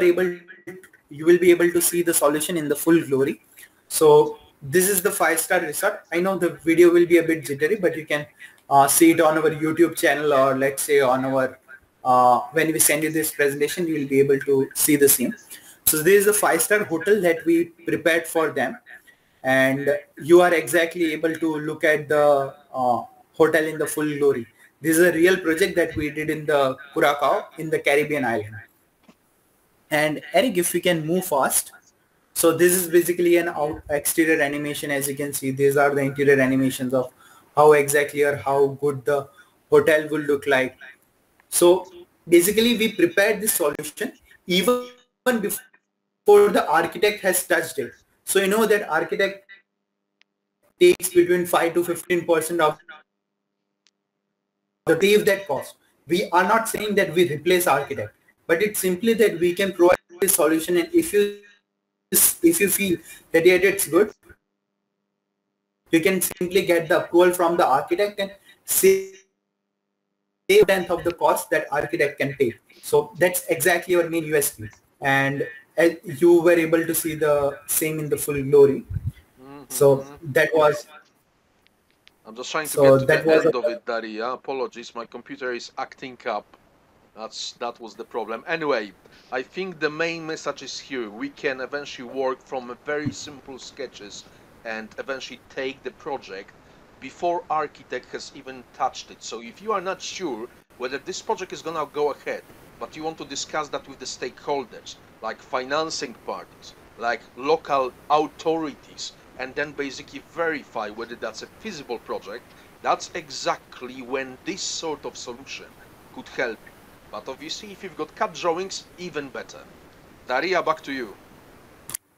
will be able to see the solution in the full glory. So this is the 5-star resort. I know the video will be a bit jittery, but you can see it on our YouTube channel, or let's say on our, when we send you this presentation, you will be able to see the same. So this is the 5-star hotel that we prepared for them. And you are exactly able to look at the hotel in the full glory. This is a real project that we did in the Curacao in the Caribbean island. And Eric, if we can move fast. So this is basically an exterior animation. As you can see, these are the interior animations of how exactly or how good the hotel will look like. So basically we prepared this solution even before the architect has touched it. So you know that architect takes between 5 to 15% of the save that cost. We are not saying that we replace architect, but it's simply that we can provide this solution. And if you feel that yeah, it's good, you can simply get the approval from the architect and save tenth of the cost that architect can take. So that's exactly our main USP. And you were able to see the same in the full glory. So that was. I'm just trying to get to the end of it, Daria. Apologies, my computer is acting up. That was the problem. Anyway, I think the main message is here. We can eventually work from very simple sketches and eventually take the project before architect has even touched it. So if you are not sure whether this project is gonna go ahead, but you want to discuss that with the stakeholders, like financing parties, like local authorities, and then basically verify whether that's a feasible project, that's exactly when this sort of solution could help you. But obviously, if you've got CAD drawings, even better. Daria, back to you.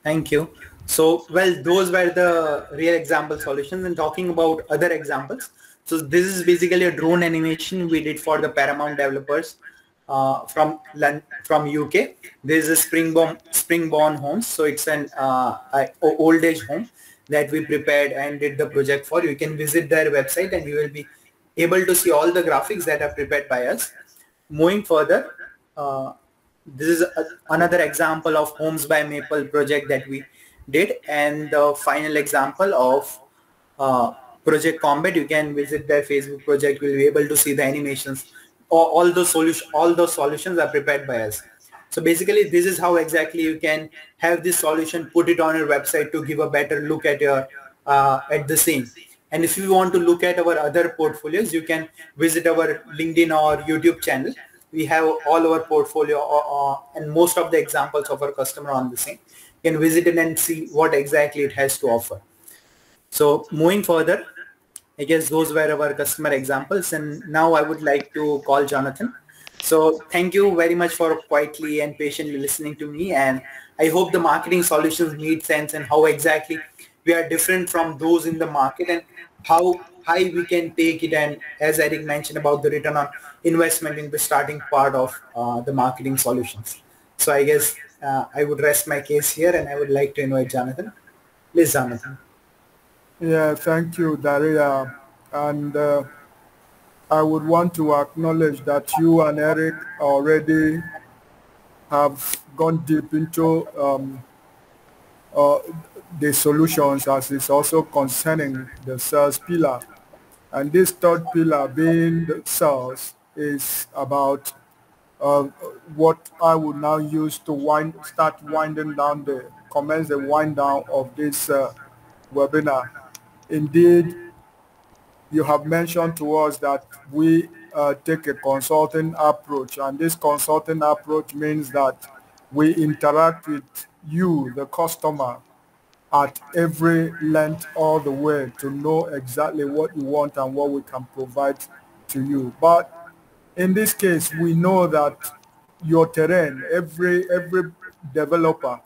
Thank you. So, well, those were the real example solutions. And talking about other examples, so this is basically a drone animation we did for the Paramount developers from UK. This is a Springborn Homes. So it's an old age home that we prepared and did the project for. You can visit their website and you will be able to see all the graphics that are prepared by us. Moving further, this is another example of Homes by Maple project that we did, and the final example of Project Combat. You can visit their Facebook project. You'll be able to see the animations. All those solutions are prepared by us. So basically, this is how exactly you can have this solution, put it on your website to give a better look at your at the same. And if you want to look at our other portfolios, you can visit our LinkedIn or YouTube channel. We have all our portfolio and most of the examples of our customer on the same. You can visit it and see what exactly it has to offer. So moving further, I guess those were our customer examples. And now I would like to call Jonathan. So thank you very much for quietly and patiently listening to me. And I hope the marketing solutions made sense and how exactly we are different from those in the market and how high we can take it. And as Eric mentioned about the return on investment in the starting part of the marketing solutions. So I guess I would rest my case here and I would like to invite Jonathan. Please, Jonathan. Yeah, thank you, Daria. And I would want to acknowledge that you and Eric already have gone deep into the solutions as is also concerning the sales pillar. And this third pillar being the sales is about what I would now use to start winding down commence the wind down of this webinar. Indeed, you have mentioned to us that we take a consulting approach, and this consulting approach means that we interact with you, the customer, at every length all the way to know exactly what you want and what we can provide to you. But in this case, we know that your terrain. Every developer,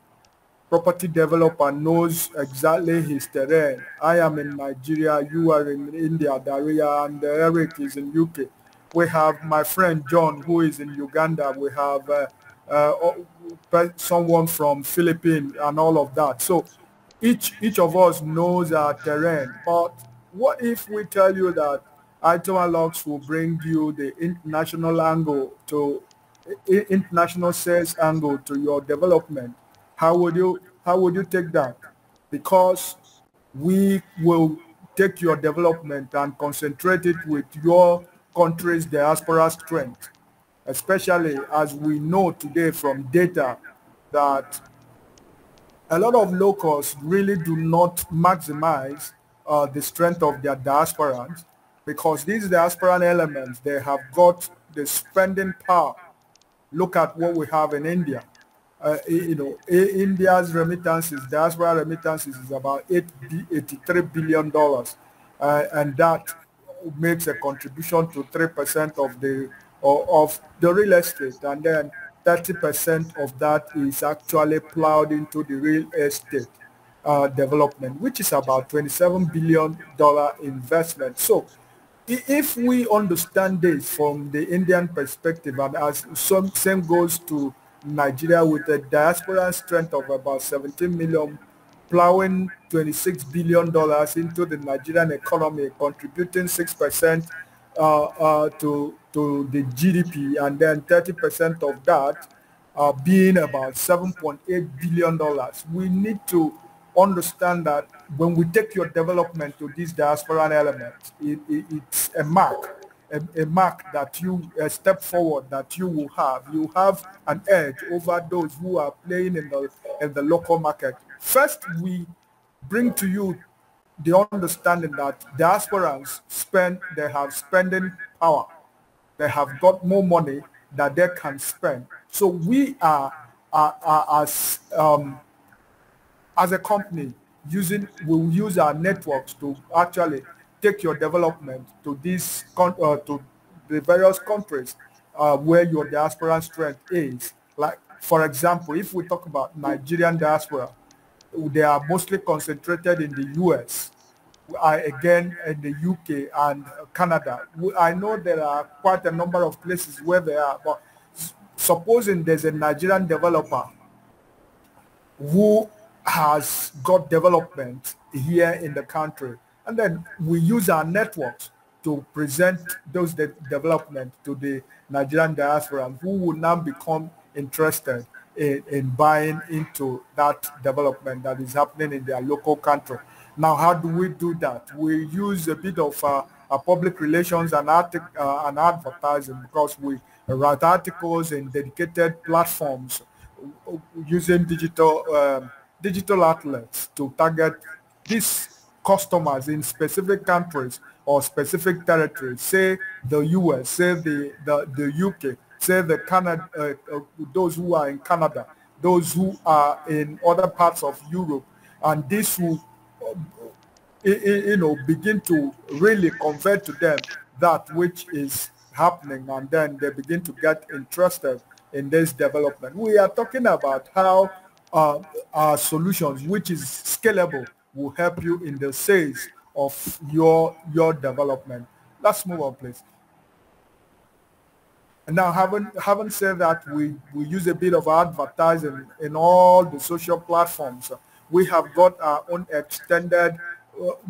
property developer knows exactly his terrain. I am in Nigeria, you are in India, Daria, and Eric is in UK. We have my friend John who is in Uganda. We have someone from Philippines and all of that. So each of us knows our terrain. But what if we tell you that Itoma Lux will bring you the international angle to international sales angle to your development? How would you take that? Because we will take your development and concentrate it with your country's diaspora strength, especially as we know today from data that a lot of locals really do not maximize the strength of their diasporans, because these diasporan elements, they have got the spending power. Look at what we have in India. India's remittances, diaspora remittances, is about $83 billion, and that makes a contribution to 3% of the real estate, and then 30% of that is actually plowed into the real estate development, which is about $27 billion investment. So if we understand this from the Indian perspective, and as same goes to Nigeria with a diaspora strength of about 17 million, plowing $26 billion into the Nigerian economy, contributing 6% to the GDP, and then 30% of that being about $7.8 billion. We need to understand that when we take your development to these diasporan elements, it's a mark, a mark that you, a step forward that you will have. You have an edge over those who are playing in the local market. First, we bring to you the understanding that diasporans they have spending power. They have got more money that they can spend. So we are as a company, we'll use our networks to actually take your development to to the various countries where your diaspora strength is. Like, for example, if we talk about Nigerian diaspora, they are mostly concentrated in the US, again in the UK and Canada. I know there are quite a number of places where they are, but supposing there's a Nigerian developer who has got development here in the country, and then we use our networks to present those development to the Nigerian diaspora, who will now become interested in buying into that development that is happening in their local country. Now, how do we do that? We use a bit of public relations and advertising, because we write articles in dedicated platforms using digital outlets to target these customers in specific countries or specific territories, say the US, say the UK, say the Canada, those who are in Canada, those who are in other parts of Europe, and this will begin to really convey to them that which is happening, and then they begin to get interested in this development. We are talking about how our solutions, which is scalable, will help you in the sales of your development. Let's move on, please. And now, having said that, we use a bit of advertising in all the social platforms. We have got our own extended,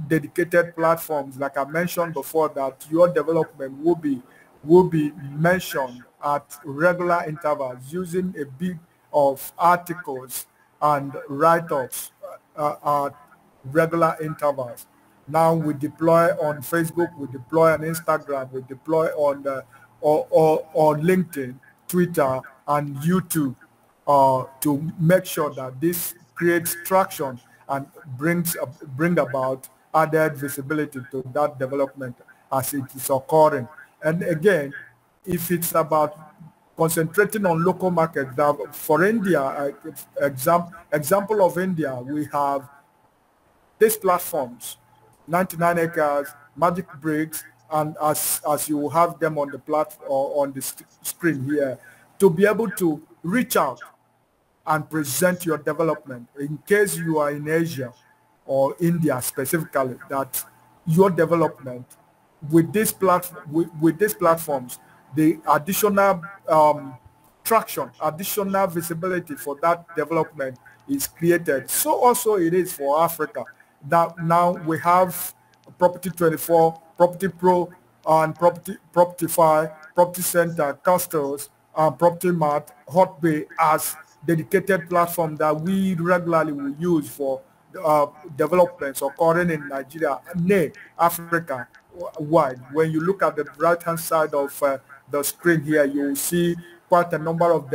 dedicated platforms, like I mentioned before, that your development will be mentioned at regular intervals using a bit of articles and write-ups at regular intervals. Now we deploy on Facebook, we deploy on Instagram, we deploy on on LinkedIn, Twitter, and YouTube to make sure that this creates traction and bring about added visibility to that development as it is occurring. And again, if it's about concentrating on local markets, for India, example of India, we have these platforms, 99 acres, Magic Bricks, and as you have them on the platform on the screen here, to be able to reach out and present your development in case you are in Asia or India specifically, that your development with this platform, with these platforms, the additional traction, additional visibility for that development is created. So also it is for Africa, that now we have Property 24, Property Pro, and Propertify, Property Center, Custos, and Property Mart, Hotbay as dedicated platform that we regularly will use for developments occurring in Nigeria, nay, Africa wide. When you look at the right-hand side of the screen here, you will see quite a number of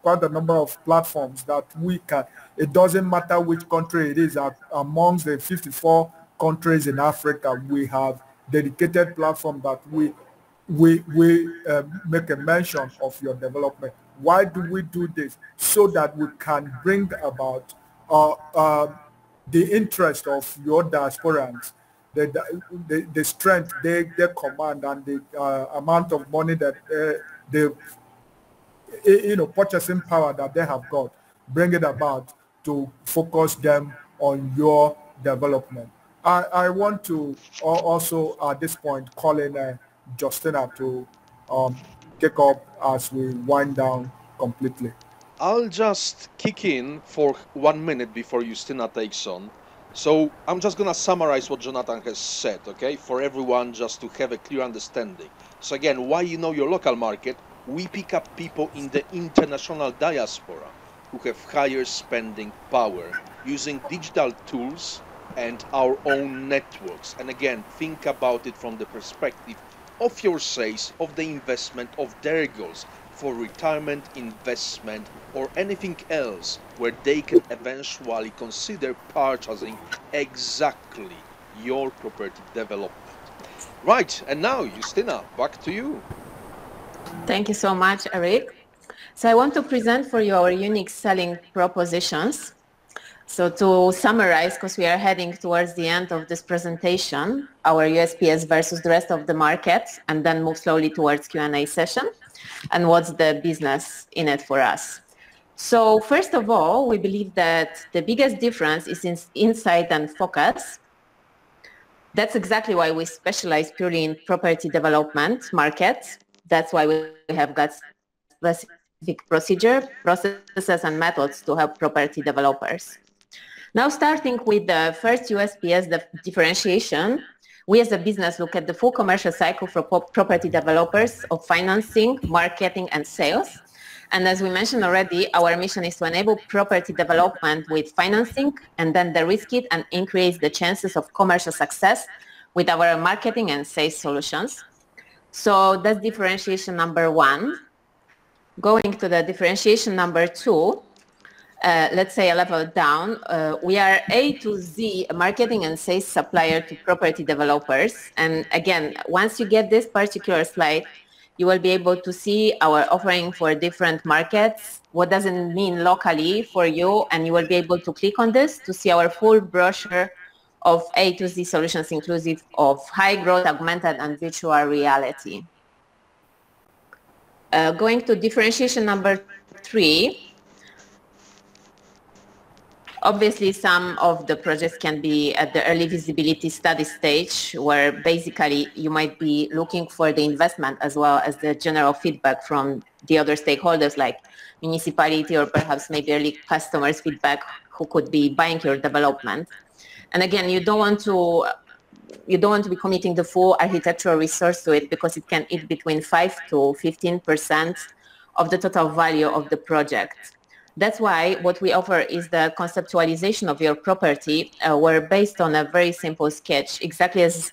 quite a number of platforms that we can. It doesn't matter which country it is. Amongst the 54 countries in Africa, we have dedicated platform that we make a mention of your development. Why do we do this? So that we can bring about the interest of your diasporans, the strength they command, and the amount of money that the purchasing power that they have got, bring it about to focus them on your development. I want to also at this point call in Justina to take up as we wind down completely. I'll just kick in for 1 minute before Justina takes on. So I'm just gonna summarize what Jonathan has said, okay, for everyone just to have a clear understanding. So again, why you know your local market? We pick up people in the international diaspora who have higher spending power using digital tools and our own networks. And again, think about it from the perspective of your sales, of the investment, of their goals for retirement, investment, or anything else where they can eventually consider purchasing exactly your property development. Right, and now, Justina, back to you. Thank you so much, Eric. So I want to present for you our unique selling propositions. So to summarize, because we are heading towards the end of this presentation, our USPS versus the rest of the market, and then move slowly towards Q&A session, and what's the business in it for us. So first of all, we believe that the biggest difference is in insight and focus. That's exactly why we specialize purely in property development market. That's why we have got specific processes and methods to help property developers. Now, starting with the first USPS, the differentiation, we as a business look at the full commercial cycle for property developers of financing, marketing, and sales. And as we mentioned already, our mission is to enable property development with financing and then de-risk it and increase the chances of commercial success with our marketing and sales solutions. So that's differentiation number one. Going to the differentiation number two, let's say a level down, we are A to Z marketing and sales supplier to property developers. And again, once you get this particular slide, you will be able to see our offering for different markets, what does it mean locally for you, and you will be able to click on this to see our full brochure of A to Z solutions inclusive of high growth, augmented, and virtual reality. Going to differentiation number three, obviously, some of the projects can be at the early visibility study stage, where basically you might be looking for the investment as well as the general feedback from the other stakeholders like municipality or perhaps maybe early customers feedback who could be buying your development. And again, you don't want to be committing the full architectural resource to it because it can eat between 5 to 15% of the total value of the project. That's why what we offer is the conceptualization of your property, where based on a very simple sketch, exactly as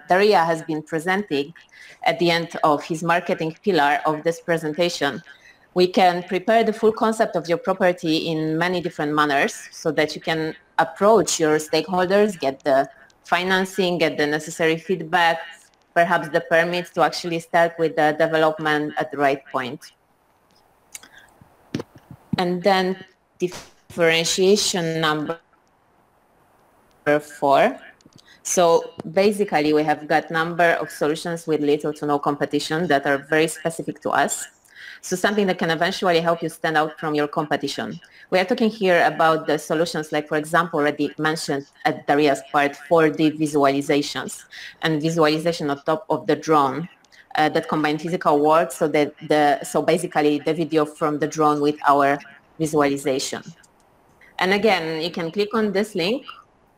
Daria has been presenting at the end of his marketing pillar of this presentation, we can prepare the full concept of your property in many different manners so that you can approach your stakeholders, get the financing, get the necessary feedback, perhaps the permits to actually start with the development at the right point. And then differentiation number 4. So basically we have got number of solutions with little to no competition that are very specific to us. So something that can eventually help you stand out from your competition. We are talking here about the solutions like, for example, already mentioned at Daria's part, 4D visualizations and visualization on top of the drone that combine physical world, so basically the video from the drone with our visualization. And again, you can click on this link,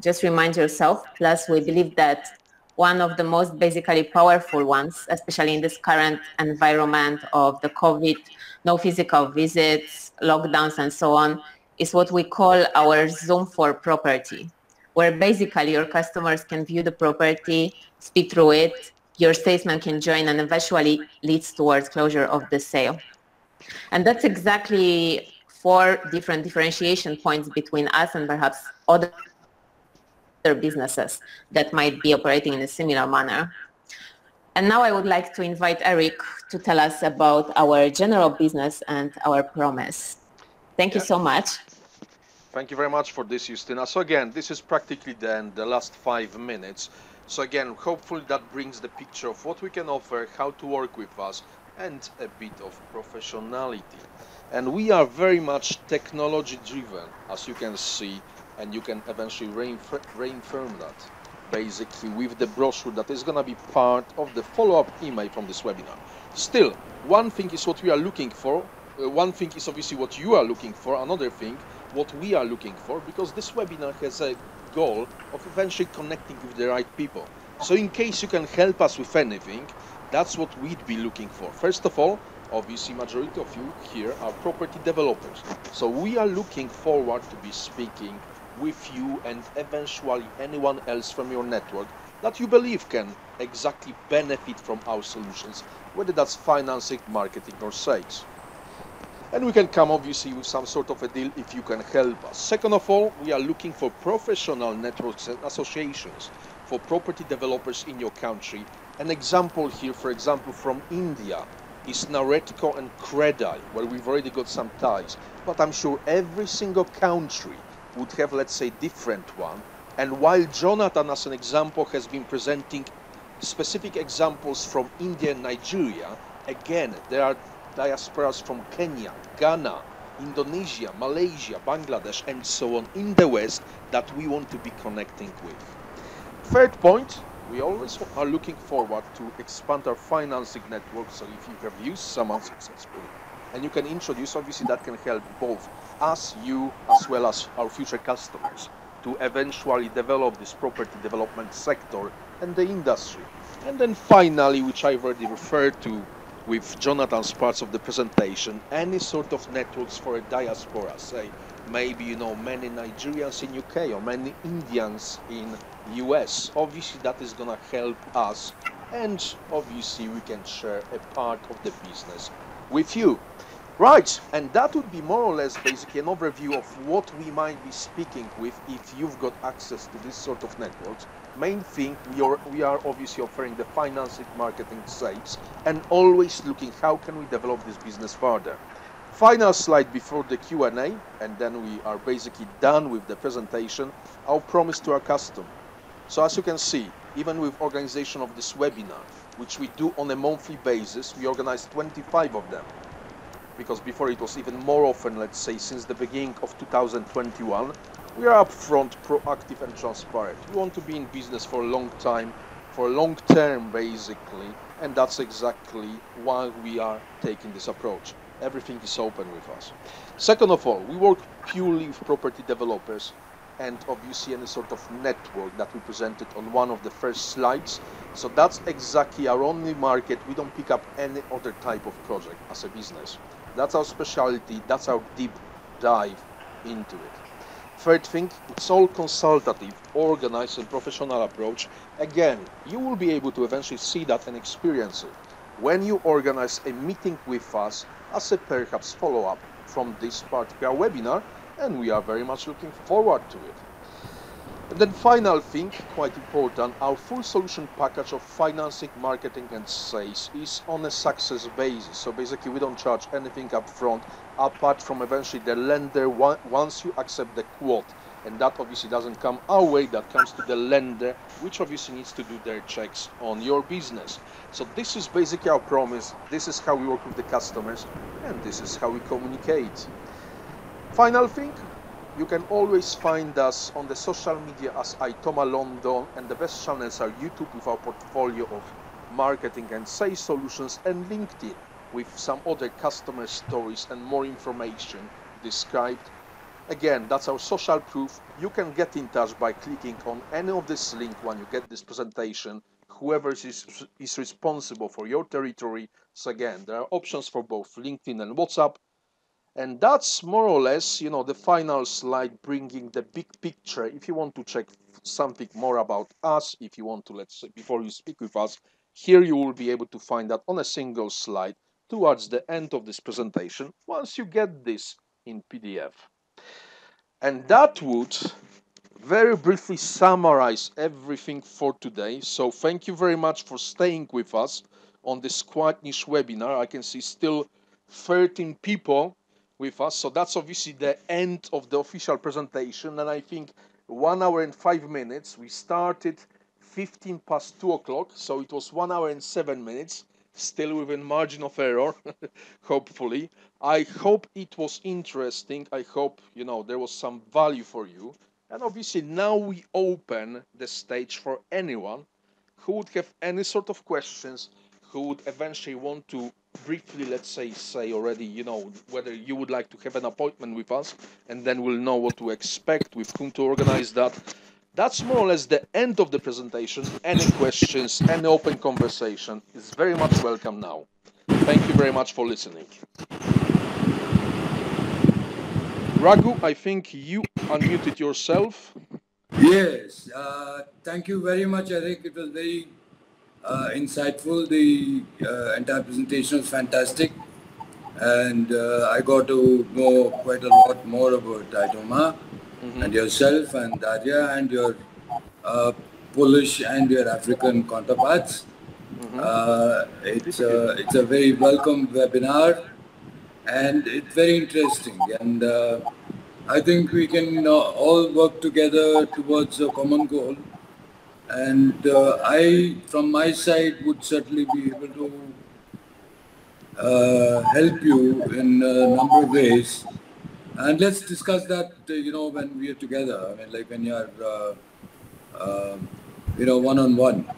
just remind yourself. Plus, we believe that one of the most basically powerful ones, especially in this current environment of the COVID, no physical visits, lockdowns and so on, is what we call our Zoom for property, where basically your customers can view the property, speed through it, your salesman can join, and eventually leads towards closure of the sale. And that's exactly 4 different differentiation points between us and perhaps other businesses that might be operating in a similar manner. And now I would like to invite Eric to tell us about our general business and our promise. Thank you so much. Thank you very much for this, Justina. So again, this is practically then the last 5 minutes. So again, hopefully that brings the picture of what we can offer, how to work with us, and a bit of professionality. And we are very much technology driven, as you can see, and you can eventually reaffirm that basically with the brochure that is going to be part of the follow-up email from this webinar. Still, one thing is what we are looking for, one thing is obviously what you are looking for, another thing what we are looking for, because this webinar has a goal of eventually connecting with the right people. So in case you can help us with anything, that's what we'd be looking for. First of all, obviously majority of you here are property developers. So we are looking forward to be speaking with you and eventually anyone else from your network that you believe can exactly benefit from our solutions, whether that's financing, marketing or sales. And we can come obviously with some sort of a deal if you can help us. Second of all, we are looking for professional networks and associations for property developers in your country. An example here, for example, from India is Naredco and Credai, where we've already got some ties. But I'm sure every single country would have, let's say, different one. And while Jonathan, as an example, has been presenting specific examples from India and Nigeria, again, there are diasporas from Kenya, Ghana, Indonesia, Malaysia, Bangladesh, and so on in the West that we want to be connecting with. Third point, we always are looking forward to expand our financing network. So if you have used someone successfully and you can introduce, obviously that can help both us, you, as well as our future customers to eventually develop this property development sector and the industry. And then finally, which I've already referred to with Jonathan's parts of the presentation, any sort of networks for a diaspora, say maybe, you know, many Nigerians in UK or many Indians in US. Obviously that is gonna help us, and obviously we can share a part of the business with you. Right, and that would be more or less basically an overview of what we might be speaking with if you've got access to this sort of networks. Main thing, we are obviously offering the financing, marketing, sales, and always looking how can we develop this business further. Final slide before the Q&A, and then we are basically done with the presentation, our promise to our customer. So as you can see, even with organization of this webinar, which we do on a monthly basis, we organize 25 of them. Because before it was even more often, let's say since the beginning of 2021, we are upfront, proactive and transparent. We want to be in business for a long time, for a long term basically, and that's exactly why we are taking this approach. Everything is open with us. Second of all, we work purely with property developers and obviously any sort of network that we presented on one of the first slides. So that's exactly our only market. We don't pick up any other type of project as a business. That's our specialty, that's our deep dive into it. Third thing, it's all consultative, organized and professional approach. Again, you will be able to eventually see that and experience it when you organize a meeting with us as a perhaps follow-up from this particular webinar, and we are very much looking forward to it. And then final thing, quite important, our full solution package of financing, marketing and sales is on a success basis. So basically we don't charge anything up front apart from eventually the lender once you accept the quote And that obviously doesn't come our way, that comes to the lender, which obviously needs to do their checks on your business. So this is basically our promise. This is how we work with the customers, and this is how we communicate. Final thing, you can always find us on the social media as Itoma London, and the best channels are YouTube with our portfolio of marketing and sales solutions, and LinkedIn with some other customer stories and more information described. Again, that's our social proof. You can get in touch by clicking on any of this link when you get this presentation, whoever is responsible for your territory. So again, there are options for both LinkedIn and WhatsApp. And that's more or less, you know, the final slide, bringing the big picture. If you want to check something more about us, if you want to, let's say, before you speak with us, here you will be able to find that on a single slide towards the end of this presentation, once you get this in PDF. And that would very briefly summarize everything for today. So thank you very much for staying with us on this quite niche webinar. I can see still 13 people with us. So that's obviously the end of the official presentation. And I think 1 hour and 5 minutes. We started 15 past 2 o'clock. So it was 1 hour and 7 minutes, still within margin of error, hopefully. I hope it was interesting. I hope, you know, there was some value for you. And obviously now we open the stage for anyone who would have any sort of questions, who would eventually want to briefly, let's say already, you know, whether you would like to have an appointment with us, and then we'll know what to expect, with whom to organize that. That's more or less the end of the presentation. Any questions, any open conversation is very much welcome now. Thank you very much for listening. Raghu, I think you unmuted yourself. Yes, thank you very much, Eric. It was very insightful. The entire presentation was fantastic. And I got to know quite a lot more about Itoma and yourself and Darya and your Polish and your African counterparts. It's a very welcome webinar, and it's very interesting. And I think we can all work together towards a common goal. And I, from my side, would certainly be able to help you in a number of ways. And let's discuss that, you know, when we are together. I mean, like when you're, you know, one-on-one.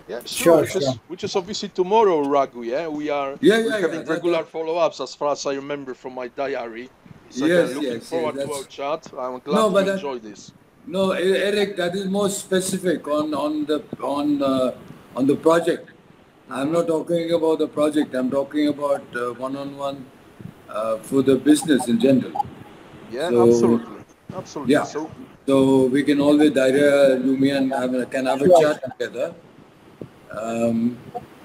Yeah, sure. Which is obviously tomorrow, Raghu. Yeah, we're having regular follow-ups, as far as I remember from my diary. So looking forward to our chat. I'm glad you enjoy this. No, Eric, that is more specific on the project. I'm not talking about the project. I'm talking about one-on-one for the business in general. Yeah, so, absolutely. Yeah. So we can always, Darya, Lumi, and can have a chat together.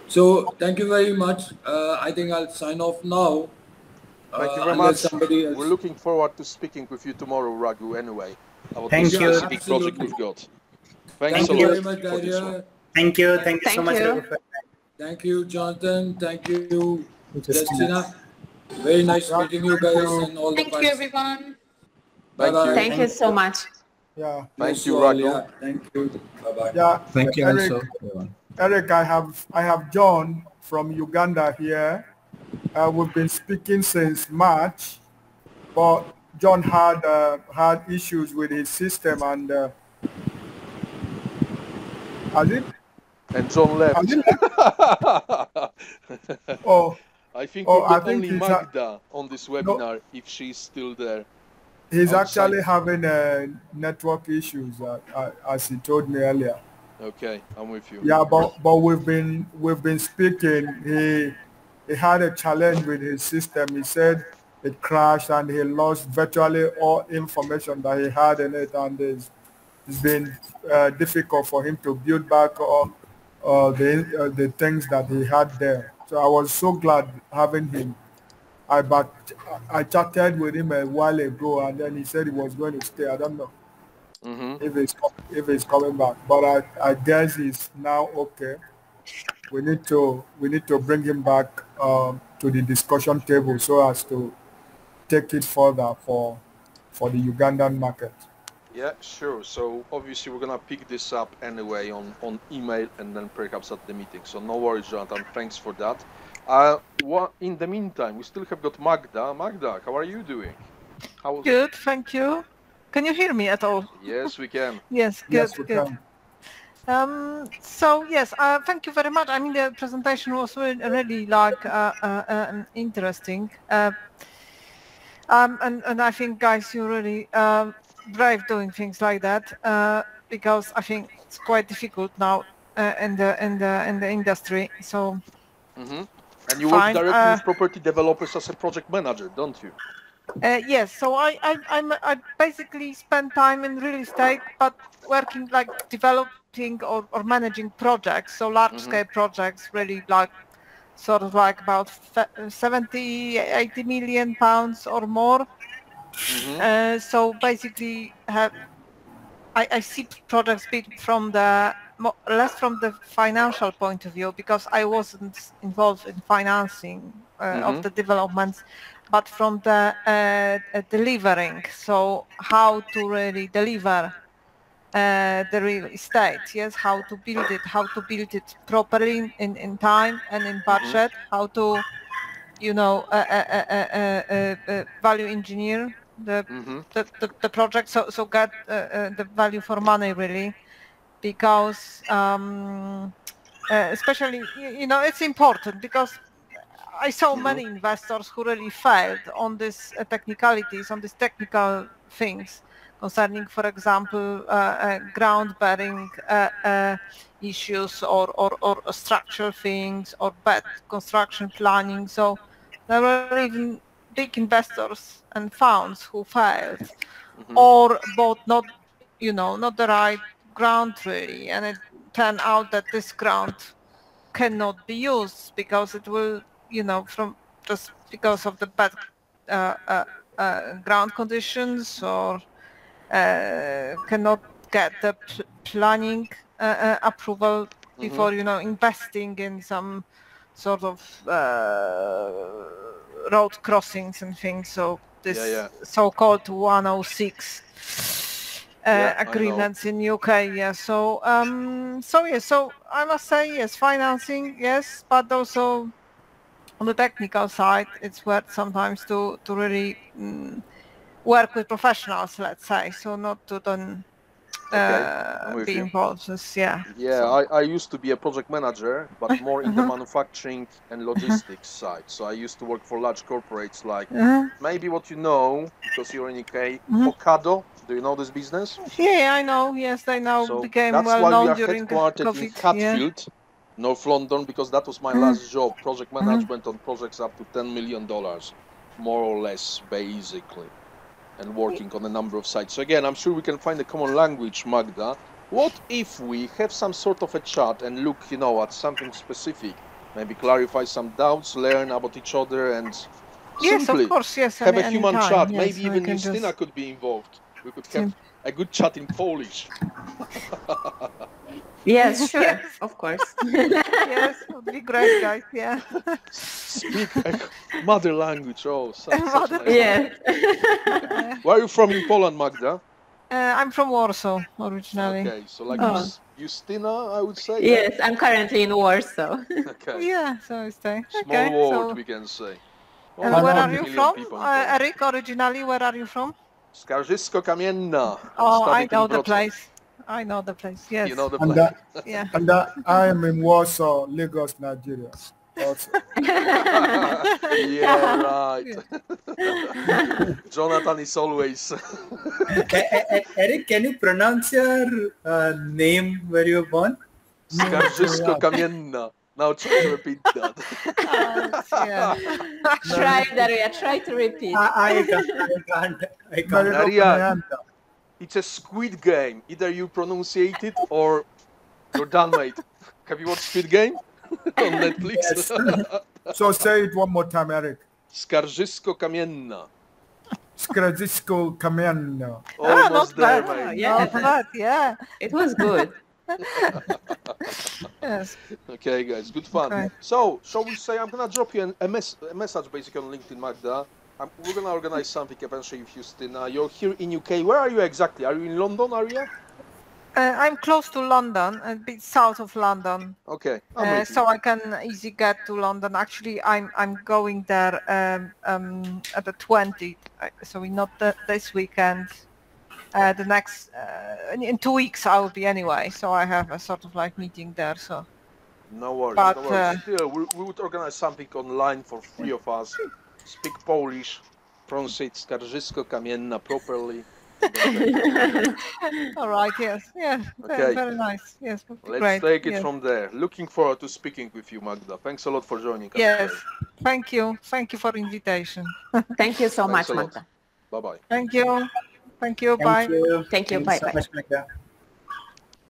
So thank you very much. I think I'll sign off now. Thank you very much. We're looking forward to speaking with you tomorrow, Raghu, anyway. Thank you. Specific project we've got. Thank you very much, Darya. Thank you. Thank you so much. Thank you, Jonathan. Thank you, Justina. Very nice meeting you guys and all the Thank you, everyone. Bye-bye. Thank you so much. Yeah. Thank you, Raghu. Yeah, thank you. Bye-bye. Yeah. Thank you Eric, also. Eric, I have John from Uganda here. We've been speaking since March, but John had issues with his system, and And John left. I think we've got only Magda on this webinar, if she's still there. He's actually having network issues, as he told me earlier. Okay, I'm with you. Yeah, but we've been speaking. He had a challenge with his system. He said it crashed and he lost virtually all information that he had in it, and it's been difficult for him to build back all the things that he had there. So I was so glad having him. I chatted with him a while ago, and then he said he was going to stay. I don't know if he's coming back, but I guess he's now okay. We need to bring him back to the discussion table so as to take it further for the Ugandan market. Yeah, sure. So obviously we're gonna pick this up anyway on email and then perhaps at the meeting. So no worries, Jonathan. Thanks for that. What in the meantime, we still have got Magda. Magda, how are you doing? How? Good, thank you. Can you hear me at all? Yes, we can. Yes, good, Yes, we good. can. So yes, thank you very much. I mean, the presentation was really like interesting. And I think, guys, you really brave doing things like that because I think it's quite difficult now in the industry. So Mm-hmm. And you work fine. directly with property developers as a project manager, don't you? Yes, so I basically spend time in real estate, but working like developing or managing projects, so large scale projects, really like sort of like about 70, 80 million pounds or more. So basically I see projects from the less from the financial point of view because I wasn't involved in financing of the developments, but from the delivering. So how to really deliver the real estate, yes, how to build it properly in time and in budget, how to, you know, value engineer the project, so get the value for money really, because especially, you know, it's important because I saw many investors who really failed on these technicalities, on these technical things concerning, for example, ground bearing issues or structural things or bad construction planning. So there were even big investors and funds who failed or bought not, you know, not the right ground really, and it turned out that this ground cannot be used because it will, you know, from just because of the bad ground conditions, or cannot get the planning approval before, you know, investing in some sort of road crossings and things. So this so-called 106 agreements in UK. Yeah. So so I must say yes, financing, yes, but also on the technical side, it's worth sometimes to really work with professionals, let's say, so not to then be involved. Yeah. Yeah, So. I used to be a project manager, but more in the manufacturing and logistics side. So I used to work for large corporates like maybe what you know, because you're in UK, Ocado. Do you know this business? Yeah, I know. Yes, they now So became that's well why we known are during headquartered in COVID. Hatfield, North London, because that was my last job, project management on projects up to $10 million, more or less, basically, and working on a number of sites. So again, I'm sure we can find a common language, Magda. What if we have some sort of a chat and look, you know, at something specific, maybe clarify some doubts, learn about each other, and yes, simply of course, yes, have a human anytime. chat. Yes, Maybe even can Justyna just... could be involved. We could have a good chat in Polish. Yes, sure, of course. Yes, would be great, guys. Yeah. Speak mother language. Oh, such a nice. Yes. Where are you from in Poland, Magda? I'm from Warsaw originally. Okay, so like Justyna, I would say. Yes, I'm currently in Warsaw. Okay. Yeah, so I stay. Small world, we can say. And where are you from, Eric? Originally, where are you from? Skarżysko-Kamienna. Oh, I know the place. I know the place. Yes. You know the place. Yeah. And I am in Warsaw, Lagos, Nigeria. Also. Yeah, right. Jonathan is always. Eric, can you pronounce your name where you were born? Skarżysko-Kamienna. Now try to repeat that. Try, Daria. Try to repeat. I can't. Daria, it's a Squid Game. Either you pronunciate it or you're done, mate. Have you watched Squid Game on Netflix? Yes. So say it one more time, Eric. Skarżysko-Kamienna. Skarżysko-Kamienna. Almost there, bad. mate. Yeah, bad. Yeah. It was good. Yes. Okay, guys, good fun. Okay. So, shall we say, I'm gonna drop you a message basically on LinkedIn, Magda. We're gonna organize something eventually with Justina. You're here in UK. Where are you exactly? Are you in London area? I'm close to London, a bit south of London. Okay, so I can easily get to London. Actually, I'm going there at the 20th, so not this weekend. The next in 2 weeks I will be anyway. So I have a sort of like meeting there. So no worries. But, no worries. Still, we would organize something online for 3 of us. Speak Polish, pronounce it Skarżysko-Kamienna properly. All right. Yes. Yeah. Okay. Very nice. Yes. Let's great. take it from there. Looking forward to speaking with you, Magda. Thanks a lot for joining us. Yes. Thank you. Thank you for the invitation. Thank you so much, Magda. Bye bye. Thank you. Thank you. Bye. Thank you. Thank you. Thank Bye. you so Bye. much, Magda.